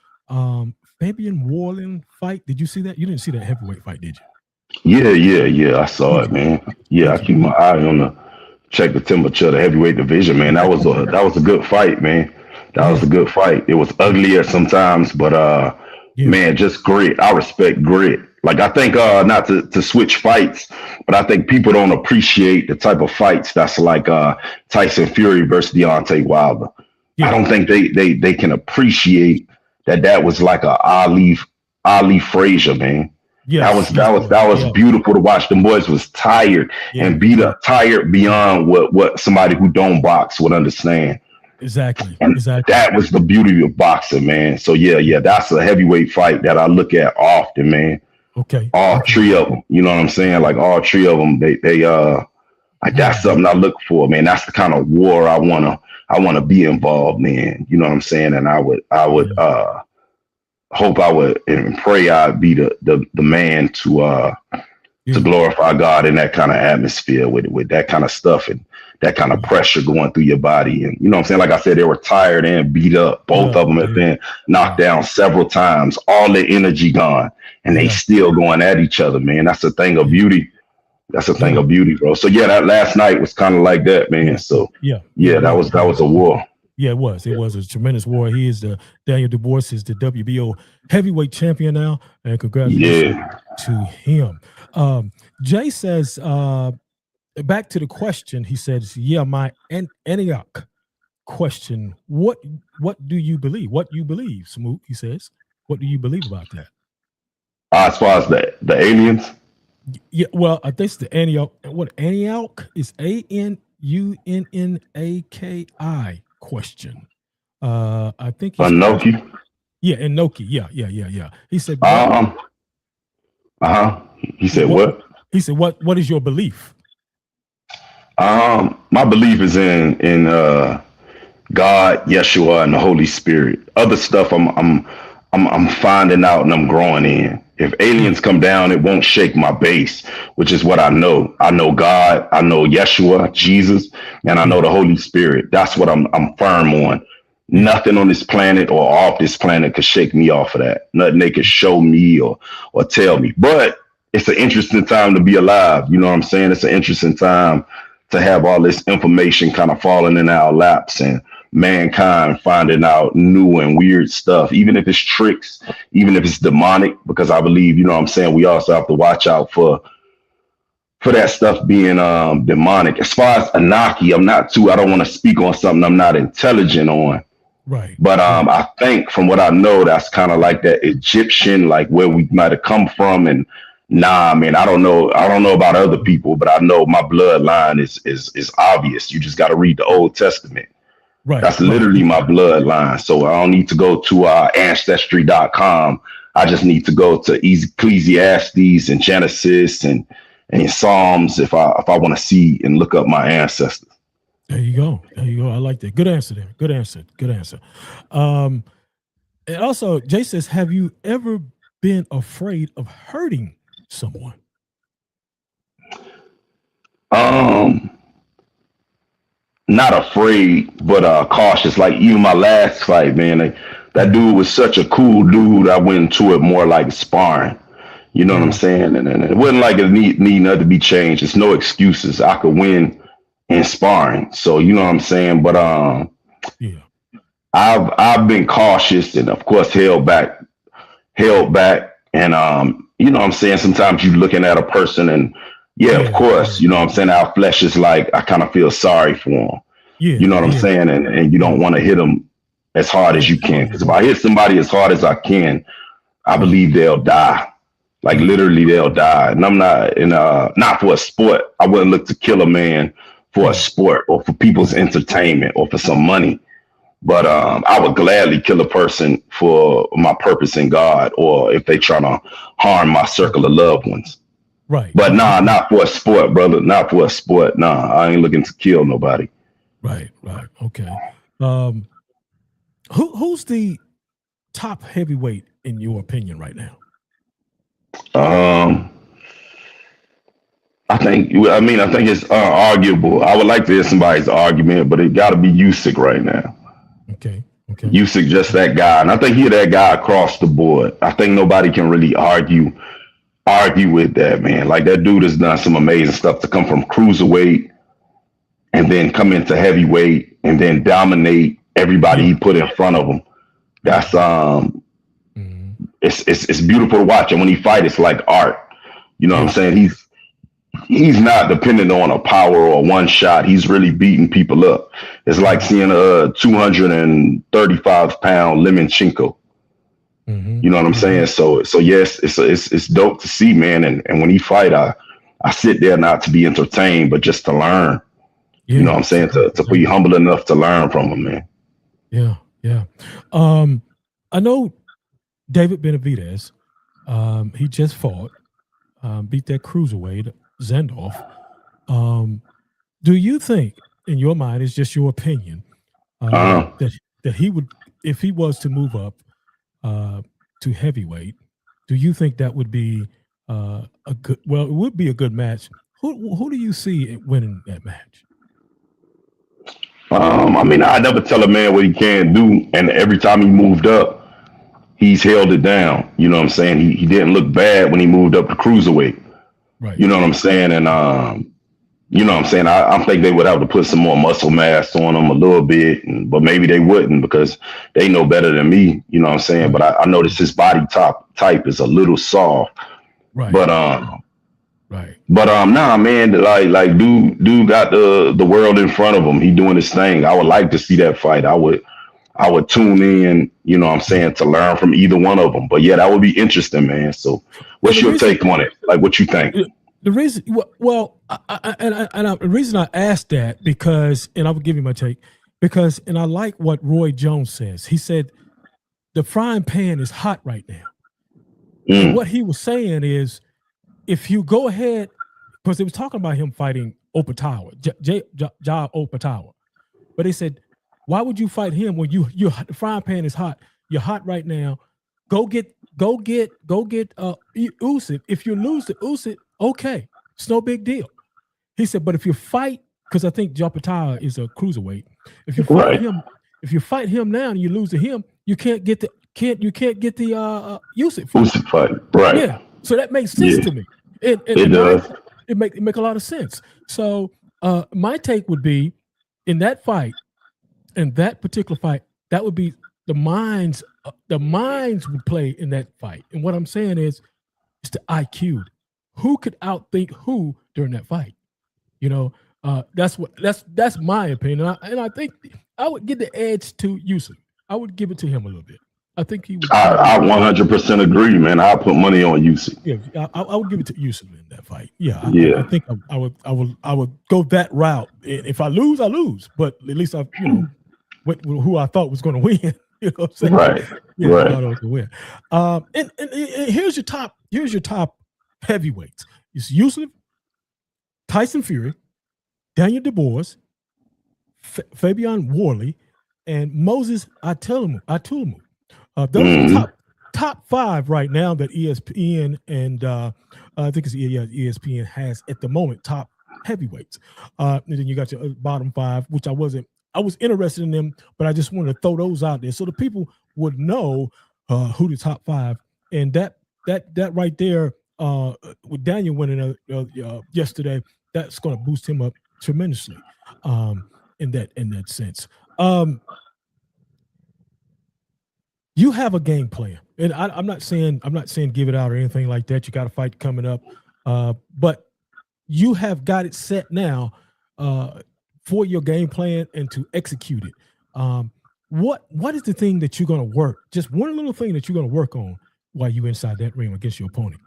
Fabian Warland fight? Did you see that? You didn't see that heavyweight fight, did you? Yeah. I saw it, man. Yeah, I keep my eye on check the temperature of the heavyweight division, man. That was a good fight, man. That was a good fight. It was uglier sometimes, but man, just grit. I respect grit. Like I think not to switch fights, but I think people don't appreciate the type of fights that's like Tyson Fury versus Deontay Wilder. Yeah. I don't think they can appreciate that was like a Ali Frazier, man. Yes, that was beautiful to watch. Them boys was tired and beat up, tired beyond what somebody who don't box would understand. Exactly. And that was the beauty of boxing, man. So that's a heavyweight fight that I look at often, man. Okay. All three of them, you know what I'm saying? Like all three of them, they like that's something I look for, man. That's the kind of war I wanna be involved in. You know what I'm saying? And I would hope I would and pray I'd be the man to glorify God in that kind of atmosphere with that kind of stuff and that kind of pressure going through your body. And you know what I'm saying? Like I said, they were tired and beat up. Both of them have been knocked down several times, all their energy gone, and they still going at each other, man. That's a thing of beauty. That's a thing of beauty, bro. So that last night was kind of like that, man. So that was a war. Yeah, it was. It was a tremendous war. He is Daniel Dubois is the WBO heavyweight champion now, and congratulations to him. Jay says, back to the question. He says, my Antioch question. What do you believe? What you believe, Smoot? He says, what do you believe about that? As far as the aliens. Yeah, well, I think it's the Antioch. What Antioch is ANUNNAKI question. I think Inoki. Yeah, Inoki. Yeah. He said He said what? He said what is your belief? My belief is in God, Yeshua, and the Holy Spirit. Other stuff I'm finding out and I'm growing in. If aliens come down, it won't shake my base, which is what I know. I know God, I know Yeshua, Jesus, and I know the Holy Spirit. That's what I'm firm on. Nothing on this planet or off this planet could shake me off of that. Nothing they could show me or tell me. But it's an interesting time to be alive. You know what I'm saying? It's an interesting time to have all this information kind of falling in our laps and mankind finding out new and weird stuff, even if it's tricks, even if it's demonic, because I believe, you know what I'm saying, we also have to watch out for that stuff being demonic. As far as Anaki, I don't want to speak on something I'm not intelligent on. Right. But I think from what I know, that's kind of like that Egyptian, like where we might have come from. And I don't know about other people, but I know my bloodline is obvious. You just got to read the Old Testament. Right. That's literally my bloodline. So I don't need to go to ancestry.com. I just need to go to Ecclesiastes and Genesis and Psalms if I want to see and look up my ancestors. There you go. I like that. Good answer there. Good answer. And also, Jay says, have you ever been afraid of hurting someone? Not afraid, but cautious. Like even my last fight, man, that dude was such a cool dude. I went into it more like sparring. You know what I'm saying? And it wasn't like it need nothing to be changed. It's no excuses. I could win in sparring. So you know what I'm saying? But I've been cautious and of course held back. And you know what I'm saying? Sometimes you're looking at a person and of course, you know what I'm saying? Our flesh is like, I kind of feel sorry for them. You know what I'm saying? And you don't want to hit them as hard as you can. Because if I hit somebody as hard as I can, I believe they'll die. Like literally they'll die. And I'm not for a sport. I wouldn't look to kill a man for a sport or for people's entertainment or for some money. But I would gladly kill a person for my purpose in God or if they try to harm my circle of loved ones. Right. But not for a sport, brother. Not for a sport. I ain't looking to kill nobody. Right. Okay. Who's the top heavyweight in your opinion right now? I think it's arguable. I would like to hear somebody's argument, but it got to be Usyk right now. Okay. Usyk just that guy, and I think he's that guy across the board. I think nobody can really argue with that, man. Like that dude has done some amazing stuff to come from cruiserweight and then come into heavyweight and then dominate everybody he put in front of him. That's it's beautiful to watch. And when he fights, it's like art. You know what I'm saying? He's not dependent on a power or one shot. He's really beating people up. It's like seeing a 235-pound Lemonchenko. Mm-hmm. You know what I'm saying? So yes, it's dope to see, man. And when he fight, I sit there not to be entertained, but just to learn. Yeah. You know what I'm saying? To be humble enough to learn from him, man. Yeah, yeah. I know David Benavidez. He just fought, beat that cruiserweight Zandorf. Do you think, in your mind, it's just your opinion, that he would, if he was to move up to heavyweight, do you think that would be a good? Well, it would be a good match. Who do you see winning that match? I mean, I never tell a man what he can do, and every time he moved up, he's held it down. You know what I'm saying? He didn't look bad when he moved up to cruiserweight. Right. You know what I'm saying? And you know what I'm saying? I think they would have to put some more muscle mass on him a little bit, but maybe they wouldn't because they know better than me. You know what I'm saying? But I noticed his body type is a little soft. Right. But right. But nah, man, like dude got the world in front of him. He doing his thing. I would like to see that fight. I would tune in, you know what I'm saying, to learn from either one of them. But yeah, that would be interesting, man. So what's your take on it? Like, what you think? The reason, the reason I asked that because, and I will give you my take, because, and I like what Roy Jones says. He said the frying pan is hot right now. And what he was saying is, if you go ahead, because they was talking about him fighting Opatawa, Ja Opatawa, but they said, why would you fight him when the frying pan is hot? You're hot right now. Go get Usyk. If you lose to Usyk, okay, it's no big deal. He said, but if you fight, because I think Opatawa is a cruiserweight. If you fight him now and you lose to him, you can't get the Usyk fight. Right. Yeah. So that makes sense to me. It does. It make a lot of sense. So my take would be, in that fight, in that particular fight, that would be the minds would play in that fight. And what I'm saying is, it's the IQ. Who could outthink who during that fight? You know, that's my opinion. And I think I would give the edge to Usyk. I would give it to him a little bit. I think he would. I 100% agree, man. I'll put money on Usyk. Yeah, I would give it to Usyk in that fight. Yeah, I think I would go that route. If I lose, I lose. But at least I, went with who I thought was going to win. You know what I'm saying? Right. Yeah, right. I thought I was going to win. And here's your top heavyweights. It's Usyk, Tyson Fury, Daniel Dubois, Fabian Warley, and Moses Atulamu. Those are top five right now that ESPN and I think it's ESPN has at the moment top heavyweights. And then you got your bottom five, which I was interested in them, but I just wanted to throw those out there so the people would know who the top five. And that right there, with Daniel winning yesterday, that's going to boost him up tremendously in that sense. You have a game plan, and I'm not saying give it out or anything like that. You got a fight coming up, but you have got it set now for your game plan and to execute it. What is the thing that you're going to work? Just one little thing that you're going to work on while you're inside that ring against your opponent.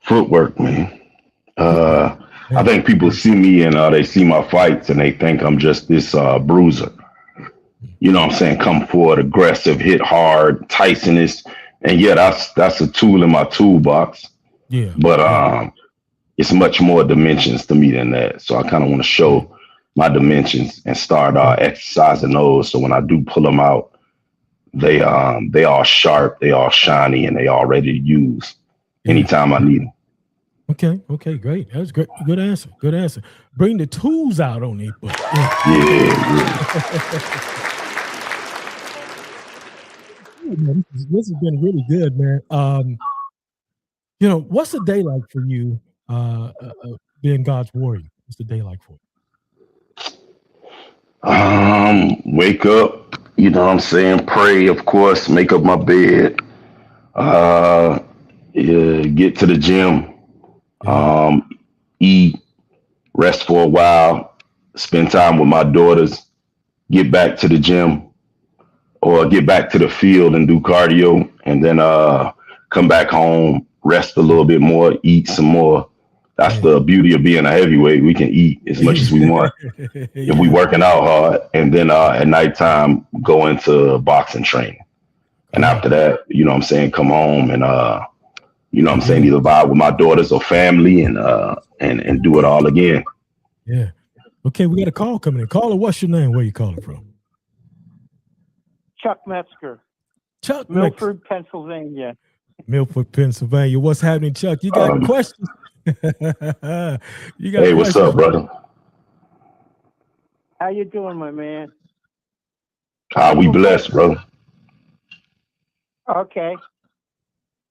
Footwork, man. I think people see me and they see my fights and they think I'm just this bruiser. You know what I'm saying? Come forward, aggressive, hit hard, Tyson-ish. And yeah, that's a tool in my toolbox. Yeah. But it's much more dimensions to me than that. So I kind of want to show my dimensions and start exercising those. So when I do pull them out, they all sharp, they all shiny, and they all ready to use anytime I need them. Okay, great. That was great. Good answer. Bring the tools out on it. Man, this has been really good, man. What's a day like for you being God's warrior? What's the day like for you? Wake up, you know what I'm saying? Pray, of course, make up my bed, get to the gym, eat, rest for a while, spend time with my daughters, get back to the gym or get back to the field and do cardio, and then come back home, rest a little bit more, eat some more. That's the beauty of being a heavyweight. We can eat as much as we want if we working out hard, and then at nighttime go into boxing training. And after that, you know what I'm saying, come home and you know what I'm saying, either vibe with my daughters or family and do it all again. Yeah. Okay, we got a call coming in. Caller, what's your name? Where you calling from? Chuck Metzger. Chuck Milford, Pennsylvania. Milford, Pennsylvania. What's happening, Chuck? You got questions? Hey, what's up, brother? How you doing, my man? We blessed, brother. Okay.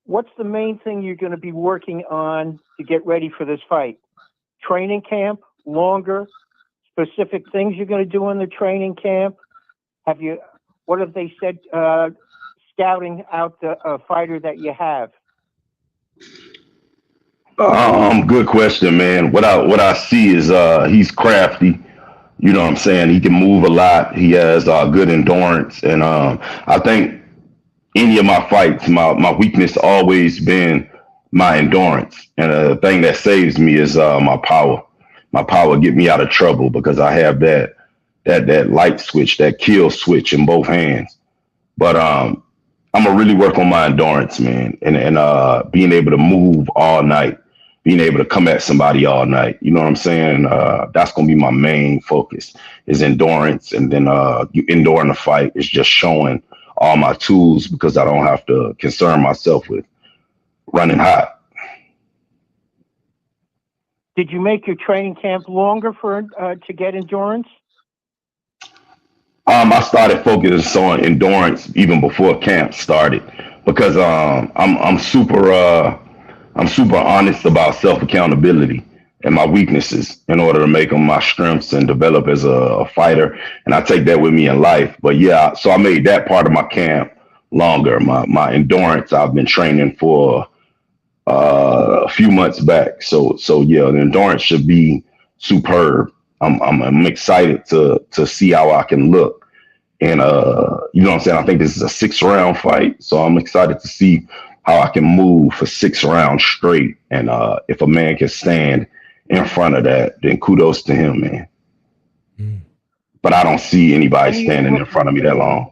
What's the main thing you're going to be working on to get ready for this fight? Training camp, longer, specific things you're going to do in the training camp? What have they said, scouting out the fighter that you have? Good question, man. What I see is he's crafty. You know what I'm saying? He can move a lot. He has good endurance. And I think any of my fights, my weakness always been my endurance. And the thing that saves me is my power. My power get me out of trouble because I have that light switch, that kill switch in both hands. But I'm gonna really work on my endurance, man, and being able to move all night, being able to come at somebody all night. You know what I'm saying? That's gonna be my main focus is endurance, and then during the fight is just showing all my tools because I don't have to concern myself with running hot. Did you make your training camp longer to get endurance? I started focusing on endurance even before camp started because I'm super honest about self accountability and my weaknesses in order to make them my strengths and develop as a fighter. And I take that with me in life. But yeah, so I made that part of my camp longer. My endurance I've been training for a few months back. So yeah, the endurance should be superb. I'm excited to see how I can look. And you know what I'm saying? I think this is a 6-round fight. So I'm excited to see how I can move for 6 rounds straight. And if a man can stand in front of that, then kudos to him, man. But I don't see anybody standing in front of me that long.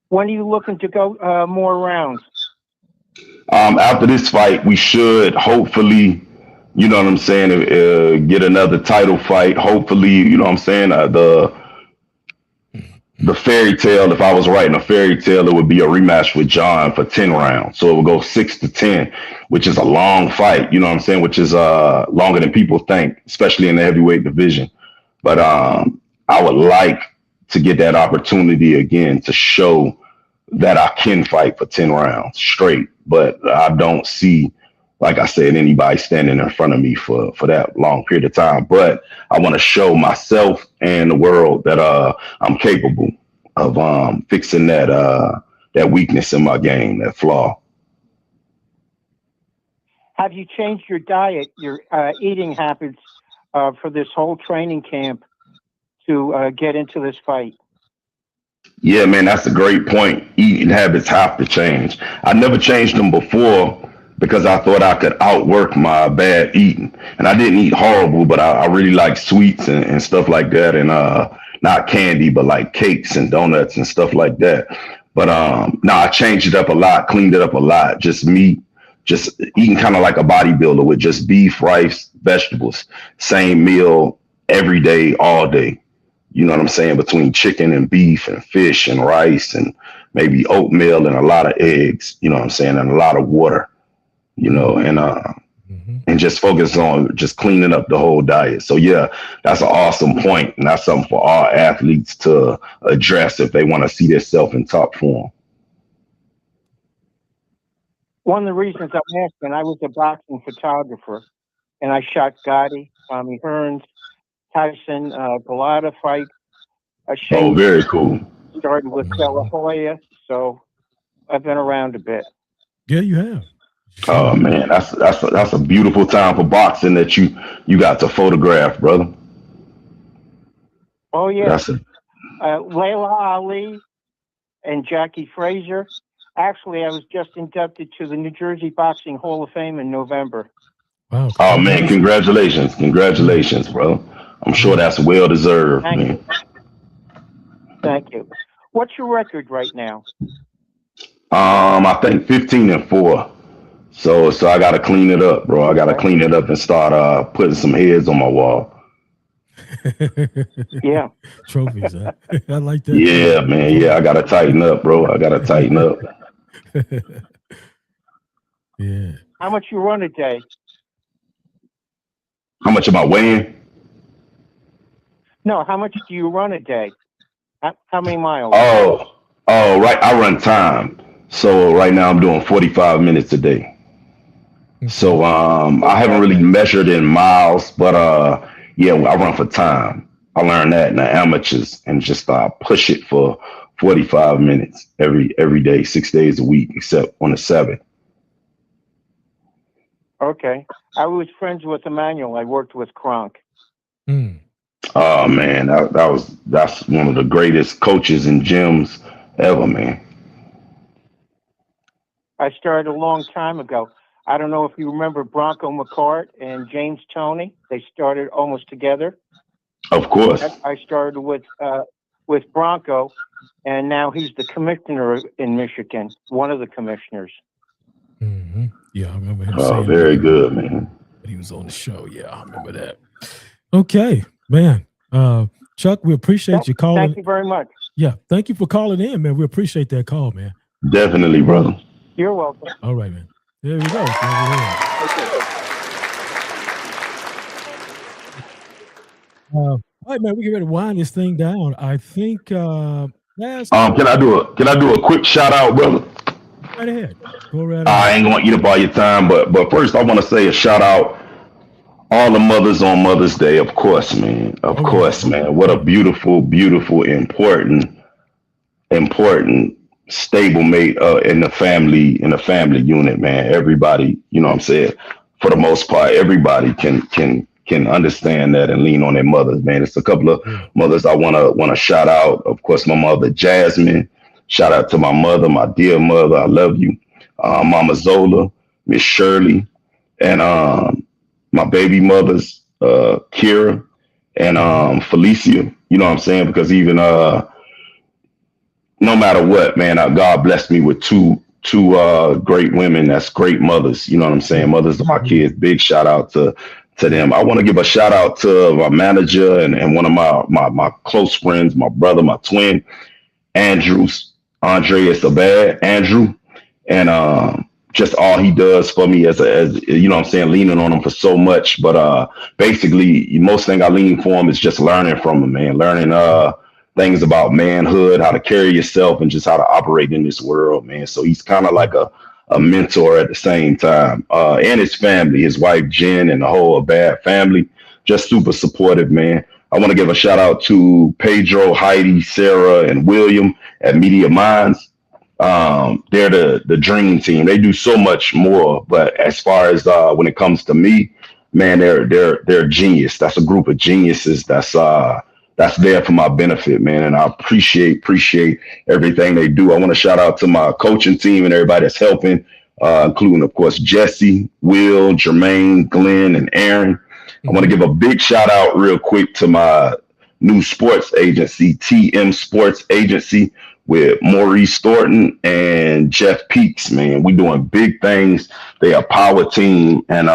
When are you looking to go more rounds? After this fight, we should hopefully, you know what I'm saying, get another title fight. Hopefully, you know what I'm saying, the fairy tale, if I was writing a fairy tale, it would be a rematch with John for 10 rounds. So it would go 6-10, which is a long fight, you know what I'm saying, which is longer than people think, especially in the heavyweight division. But I would like to get that opportunity again to show that I can fight for 10 rounds straight. But I don't see, like I said, anybody standing in front of me for that long period of time. But I want to show myself and the world that I'm capable of fixing that weakness in my game, that flaw. Have you changed your diet, your eating habits for this whole training camp to get into this fight? Yeah, man, that's a great point. Eating habits have to change. I never changed them before because I thought I could outwork my bad eating. And I didn't eat horrible, but I really like sweets and stuff like that. And not candy, but like cakes and donuts and stuff like that. But no, I changed it up a lot, cleaned it up a lot. Just meat, just eating kind of like a bodybuilder with just beef, rice, vegetables, same meal every day, all day. You know what I'm saying? Between chicken and beef and fish and rice and maybe oatmeal and a lot of eggs, you know what I'm saying? And a lot of water, you know, and just focus on just cleaning up the whole diet. So yeah, that's an awesome point. And that's something for all athletes to address if they want to see themselves in top form. One of the reasons I'm asking, I was a boxing photographer and I shot Gotti, Tommy Hearns, Tyson, Galata fight. Oh, very cool. Started with De La Hoya, so I've been around a bit. Yeah, you have. Oh man, that's a beautiful time for boxing that you got to photograph, brother. Oh yeah, That's a Layla Ali and Jackie Frazier. Actually, I was just inducted to the New Jersey Boxing Hall of Fame in November. Wow. oh man, congratulations, bro. I'm sure that's well deserved, man. Thank you. What's your record right now? I think 15-4. So I gotta clean it up, bro. I gotta clean it up and start putting some heads on my wall. Yeah. Trophies. Huh? I like that. Yeah, man. Yeah, I gotta tighten up, bro. I gotta tighten up. Yeah. How much you run a day? How much am I weighing? No, how much do you run a day? How many miles? Oh, right. I run time. So right now I'm doing 45 minutes a day. So I haven't really measured in miles, but yeah, I run for time. I learned that in the amateurs and just push it for 45 minutes every day, 6 days a week, except on the 7th. Okay. I was friends with Emmanuel. I worked with Kronk. Oh man, that's one of the greatest coaches and gyms ever, man. I started a long time ago. I don't know if you remember Bronco McCart and James Toney. They started almost together. Of course. I started with Bronco, and now he's the commissioner in Michigan, one of the commissioners. Mm-hmm. Yeah, I remember him Oh, saying very that good, man. when he was on the show. Yeah, I remember that. Okay, man. Chuck, we appreciate you calling. Thank you very much. Yeah, thank you for calling in, man. We appreciate that call, man. Definitely, brother. You're welcome. All right, man. There we go. All right, man. We get ready to wind this thing down. I think. Can I do a quick shout out, brother? Right ahead. Go right ahead. I ain't gonna eat up all your time, but first I want to say a shout out all the mothers on Mother's Day, of course, man. Of course, man. What a beautiful, important stablemate in the family unit, man. Everybody, you know what I'm saying? For the most part, everybody can understand that and lean on their mothers, man. It's a couple of mothers I wanna shout out. Of course, my mother Jasmine. Shout out to my mother, my dear mother. I love you. Mama Zola, Miss Shirley, and my baby mothers, Kira and Felicia. You know what I'm saying? Because even no matter what, man, God blessed me with two great women. That's great mothers. You know what I'm saying? Mothers of my kids. Big shout out to them. I want to give a shout out to my manager and one of my close friends, my brother, my twin, Andre is a bad Andrew, and just all he does for me as you know what I'm saying, leaning on him for so much. But basically, most thing I lean for him is just learning from him, man. Learning things about manhood, how to carry yourself, and just how to operate in this world, man. So he's kind of like a mentor at the same time. And his family, his wife Jen, and the whole Bad family, just super supportive, man. I want to give a shout out to Pedro, Heidi, Sarah, and William at Media Minds. They're the dream team. They do so much more, but as far as when it comes to me, man, they're genius. That's a group of geniuses that's there for my benefit, man. And I appreciate everything they do. I want to shout out to my coaching team and everybody that's helping, including, of course, Jesse, Will, Jermaine, Glenn, and Aaron. I want to give a big shout out real quick to my new sports agency, TM Sports Agency, with Maurice Thornton and Jeff Peaks, man. We're doing big things. They are a power team, and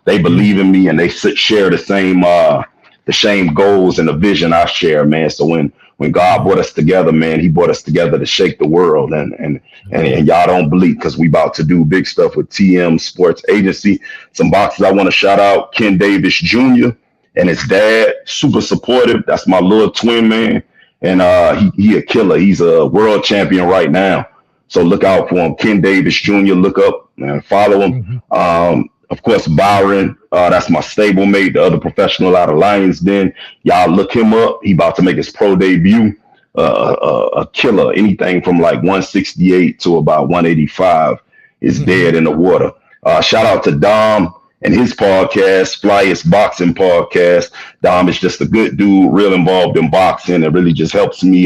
they believe in me, and they share the same goals and the vision I share, man. So when God brought us together, man, he brought us together to shake the world, and y'all don't bleed, because we about to do big stuff with TM Sports Agency. Some boxes I want to shout out: Ken Davis Jr. and his dad, super supportive. That's my little twin, man. And he a killer. He's a world champion right now. So look out for him. Ken Davis Jr., look up and follow him. Of course, Byron, that's my stablemate, the other professional out of Lions Den. Y'all look him up. He about to make his pro debut. A killer. Anything from like 168 to about 185 is dead in the water. Shout out to Dom and his podcast, Flyest Boxing Podcast. Dom is just a good dude, real involved in boxing. It really just helps me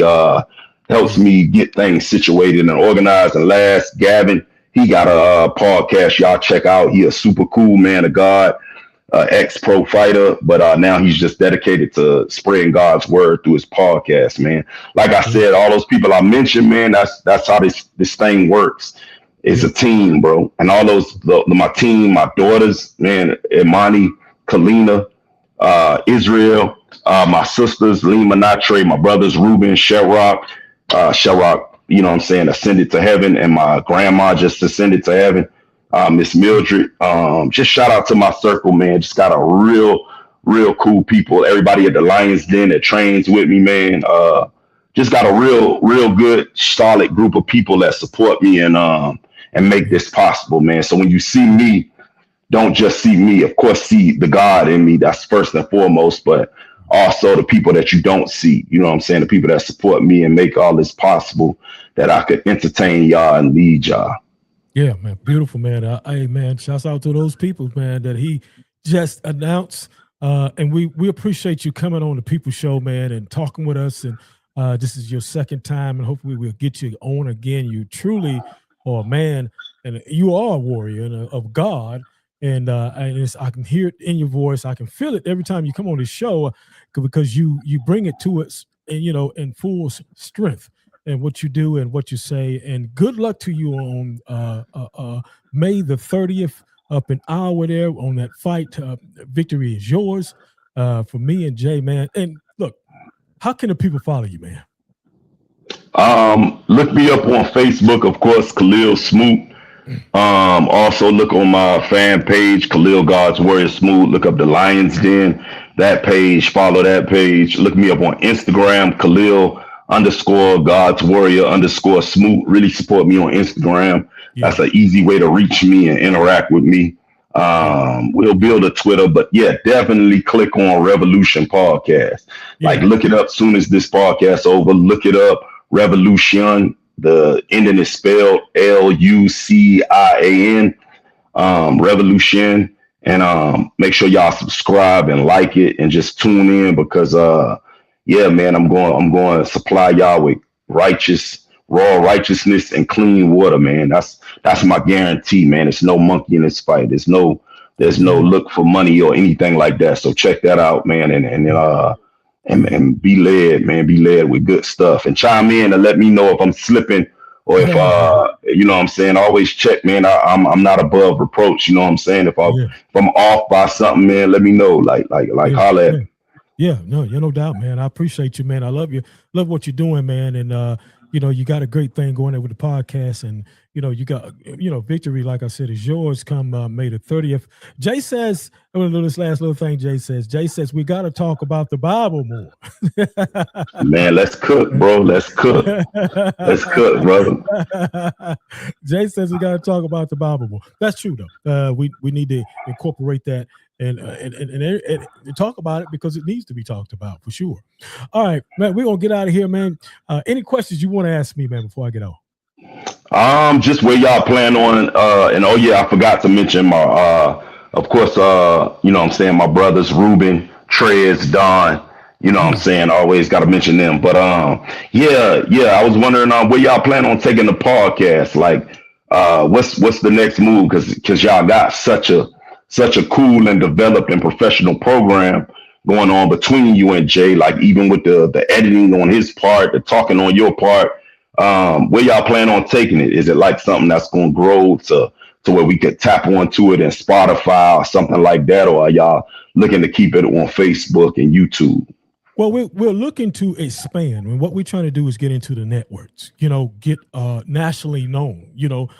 get things situated and organized. And last, Gavin, he got a podcast y'all check out. He a super cool man of God, ex-pro fighter, but now he's just dedicated to spreading God's word through his podcast, man. Like I said, all those people I mentioned, man, that's how this thing works. It's a team, bro. And all those, my team, my daughters, man, Imani, Kalina, Israel, my sisters, Lima Natre, my brothers, Ruben, Sherrock, you know what I'm saying, ascended to heaven, and my grandma just ascended to heaven, Miss Mildred. Just shout out to my circle, man. Just got a real cool people. Everybody at the Lions Den that trains with me, man. Just got a real good, solid group of people that support me and make this possible, man. So when you see me, don't just see me. Of course, see the God in me. That's first and foremost, but also the people that you don't see. You know what I'm saying? The people that support me and make all this possible, that I could entertain y'all and lead y'all. Yeah, man. Beautiful, man. Hey, man, shouts out to those people, man, that he just announced. And we appreciate you coming on the People Show, man, and talking with us. And this is your second time, and hopefully we'll get you on again. You truly are a man, and you are a warrior of God. And I can hear it in your voice. I can feel it every time you come on the show, because you bring it to us, and, you know, in full strength, and what you do and what you say. And good luck to you on May the 30th up in Iowa there on that fight. Victory is yours for me and Jay, man. And look, how can the people follow you, man? Look me up on Facebook, of course, Kahlil Smoot. Also look on my fan page, Kahlil God's Warrior Smoot. Look up the Lions Den, that page, follow that page. Look me up on Instagram, Kahlil_God's Warrior _Smoot. Really support me on Instagram. Yeah. That's an easy way to reach me and interact with me. We'll build a Twitter, but yeah, definitely click on Revolution Podcast. Yeah. Like, look it up soon as this podcast over. Look it up, Revolucian. The ending is spelled Lucian, Revolution. And make sure y'all subscribe and like it, and just tune in, because yeah, man, I'm going to supply y'all with raw righteousness and clean water, man. That's my guarantee, man. There's no monkey in this fight. There's no look for money or anything like that. So check that out, man, and be led, man. Be led with good stuff, and chime in and let me know if I'm slipping, or if you know what I'm saying. Always check, man. I'm not above reproach. You know what I'm saying. If I'm off by something, man, let me know. Like holler at me. Yeah, no doubt, man. I appreciate you, man. I love you. Love what you're doing, man. And you know, you got a great thing going there with the podcast, and you know, you got, you know, victory, like I said, is yours come May the 30th. Jay says, this last little thing Jay says, we got to talk about the Bible more. Man, let's cook, bro. Let's cook. Let's cook, brother. Jay says we got to talk about the Bible more. That's true, though. We need to incorporate that and talk about it, because it needs to be talked about for sure. All right, man, we're going to get out of here, man. Any questions you want to ask me, man, before I get off? Just where y'all plan on, and oh yeah, I forgot to mention my, of course, you know what I'm saying, my brothers, Ruben, Trez, Don, you know what I'm saying, always got to mention them. But yeah, I was wondering where y'all plan on taking the podcast. Like, what's the next move? Because y'all got such a cool and developed and professional program going on between you and Jay. Like, even with the editing on his part, the talking on your part. Where y'all plan on taking it? Is it like something that's going to grow to where we could tap onto it in Spotify or something like that? Or are y'all looking to keep it on Facebook and YouTube? Well, we're looking to expand, and what we're trying to do is get into the networks, you know, get nationally known, like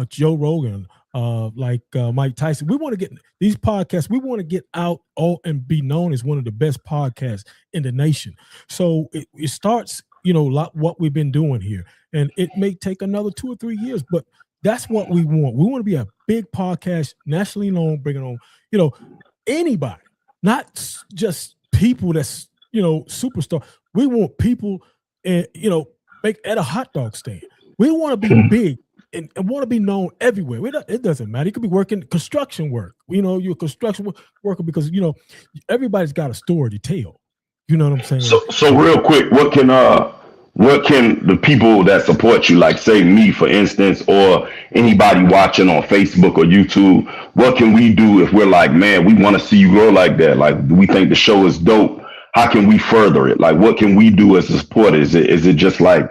Joe Rogan, like Mike Tyson. We want to get these podcasts. We want to get out and be known as one of the best podcasts in the nation. So it starts, you know, what we've been doing here, and it may take another 2 or 3 years, but that's what we want. We want to be a big podcast, nationally known, bringing on, you know, anybody, not just people that's, you know, superstar. We want people, you know, make at a hot dog stand. We want to be big and want to be known everywhere. It doesn't matter. You could be working construction work. You know, you're a construction worker because, you know, everybody's got a story to tell. You know what I'm saying? So real quick, what can the people that support you, like say me, for instance, or anybody watching on Facebook or YouTube, what can we do if we're like, man, we want to see you grow like that? Like, we think the show is dope. How can we further it? Like, what can we do as a supporter? Is it just like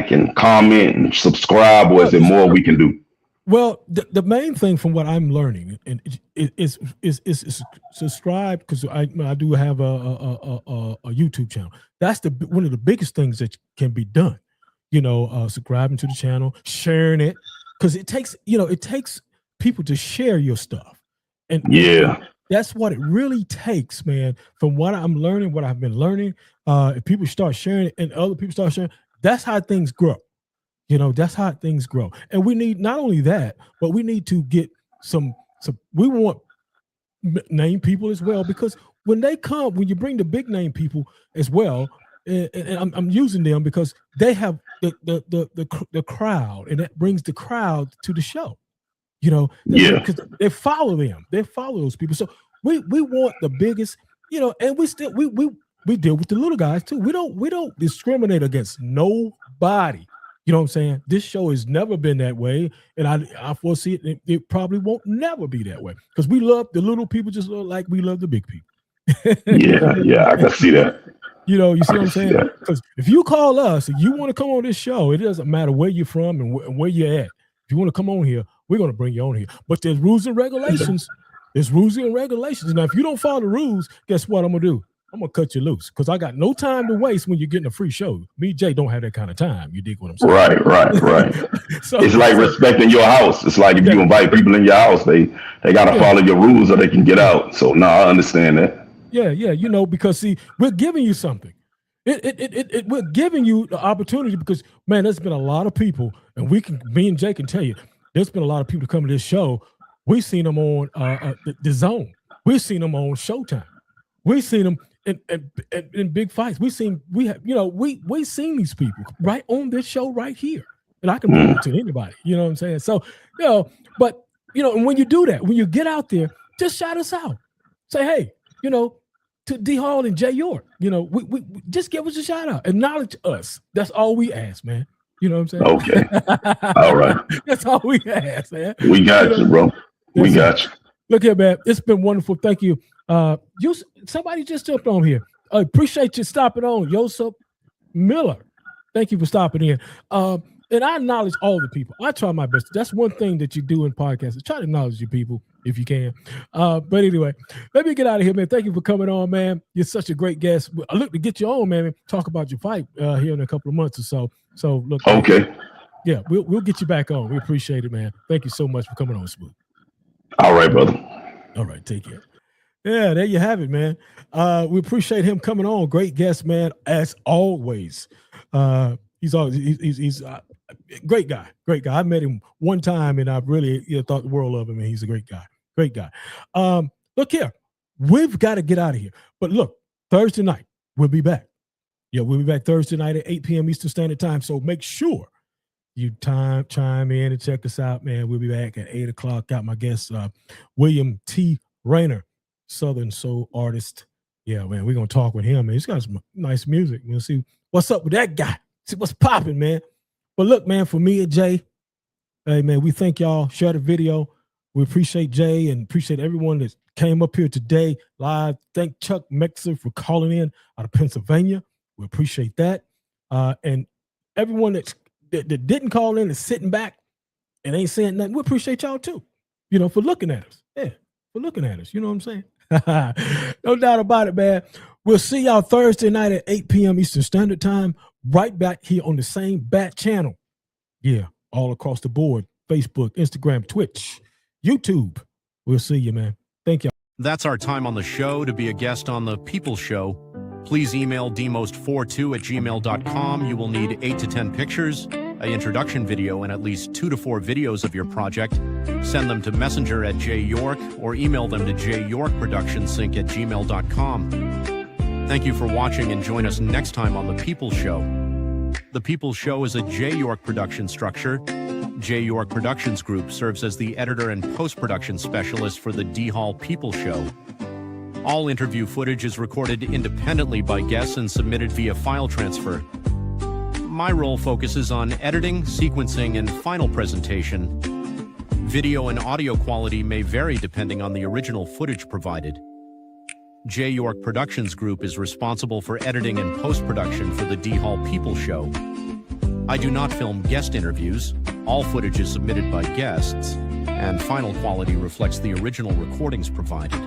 and comment and subscribe, or is it more we can do? Well, the main thing from what I'm learning is subscribe, because I do have a YouTube channel. That's one of the biggest things that can be done. You know, subscribing to the channel, sharing it, because it takes people to share your stuff, and that's what it really takes, man. From what I'm learning, what I've been learning, if people start sharing it and other people start sharing, that's how things grow. You know, that's how things grow. And we need not only that, but we need to get some we want name people as well, because when you bring the big name people as well, and I'm using them because they have the crowd, and that brings the crowd to the show. You know, because they follow them. They follow those people. So we want the biggest, you know, and we deal with the little guys too. We don't discriminate against nobody. You know what I'm saying? This show has never been that way, and I foresee it probably won't never be that way, because we love the little people just like we love the big people. yeah, I can see that. You know, you see what I'm saying? Because if you call us and you want to come on this show, it doesn't matter where you're from and where you're at. If you want to come on here, we're going to bring you on here. But there's rules and regulations. There's rules and regulations. Now, if you don't follow the rules, guess what I'm going to do? I'm going to cut you loose, because I got no time to waste when you're getting a free show. Me, Jay, don't have that kind of time. You dig what I'm saying? Right. So it's like respecting your house. It's like if you invite people in your house, they got to follow your rules or they can get out. So, no, I understand that. Yeah. You know, because, see, we're giving you something. We're giving you the opportunity, because, man, there's been a lot of people, and me and Jay can tell you, there's been a lot of people coming to this show. We've seen them on the Zone. We've seen them on Showtime. We've seen them in big fights. We've seen these people right on this show right here, and I can bring it to anybody. You know what I'm saying? So, you know, but you know, and when you do that, when you get out there, just shout us out. Say, hey, you know, to D Hall and Jay York, you know, we just give us a shout out, acknowledge us. That's all we ask, man. You know what I'm saying? Okay. All right. That's all we ask, man. We got you, bro. We got you. Look here, man. It's been wonderful. Thank you. Somebody just jumped on here. I appreciate you stopping on. Joseph Miller. Thank you for stopping in. And I acknowledge all the people. I try my best. That's one thing that you do in podcasts. Try to acknowledge your people if you can. But anyway, let me get out of here, man. Thank you for coming on, man. You're such a great guest. I look to get you on, man, and talk about your fight here in a couple of months or so. So look. Okay. Yeah, we'll get you back on. We appreciate it, man. Thank you so much for coming on, Smoot. All right, brother. All right, take care. Yeah, there you have it, man. We appreciate him coming on. Great guest, man, as always. He's a great guy. Great guy. I met him one time, and I really thought the world of him, and he's a great guy. Great guy. Look here. We've got to get out of here. But look, Thursday night, we'll be back. Yeah, we'll be back Thursday night at 8 p.m. Eastern Standard Time. So make sure you chime in and check us out, man. We'll be back at 8 o'clock. Got my guest, William T. Rayner, Southern soul artist. Yeah, man, we're going to talk with him, man. He's got some nice music. We'll see what's up with that guy. See what's popping, man. But look, man, for me and Jay, hey, man, we thank y'all. Share the video. We appreciate Jay and appreciate everyone that came up here today live. Thank Chuck Mexer for calling in out of Pennsylvania. We appreciate that. And everyone that didn't call in is sitting back and ain't saying nothing. We appreciate y'all too, for looking at us. Yeah, for looking at us. You know what I'm saying? No doubt about it, man. We'll see y'all Thursday night at 8 p.m. Eastern Standard Time, right back here on the same Bat channel. Yeah, all across the board. Facebook, Instagram, Twitch, YouTube. We'll see you, man. Thank you. That's our time on the show. To be a guest on The People Show, please email dmost42@gmail.com. You will need 8 to 10 pictures, an introduction video, and at least 2 to 4 videos of your project. Send them to messenger@jyork or email them to jyorkproductionsync@gmail.com. Thank you for watching, and join us next time on The People Show. The People Show is a J. York production structure. J. York Productions Group serves as the editor and post-production specialist for the D. Hall People Show. All interview footage is recorded independently by guests and submitted via file transfer. My role focuses on editing, sequencing, and final presentation. Video and audio quality may vary depending on the original footage provided. J. York Productions Group is responsible for editing and post-production for the D. Hall People Show. I do not film guest interviews. All footage is submitted by guests, and final quality reflects the original recordings provided.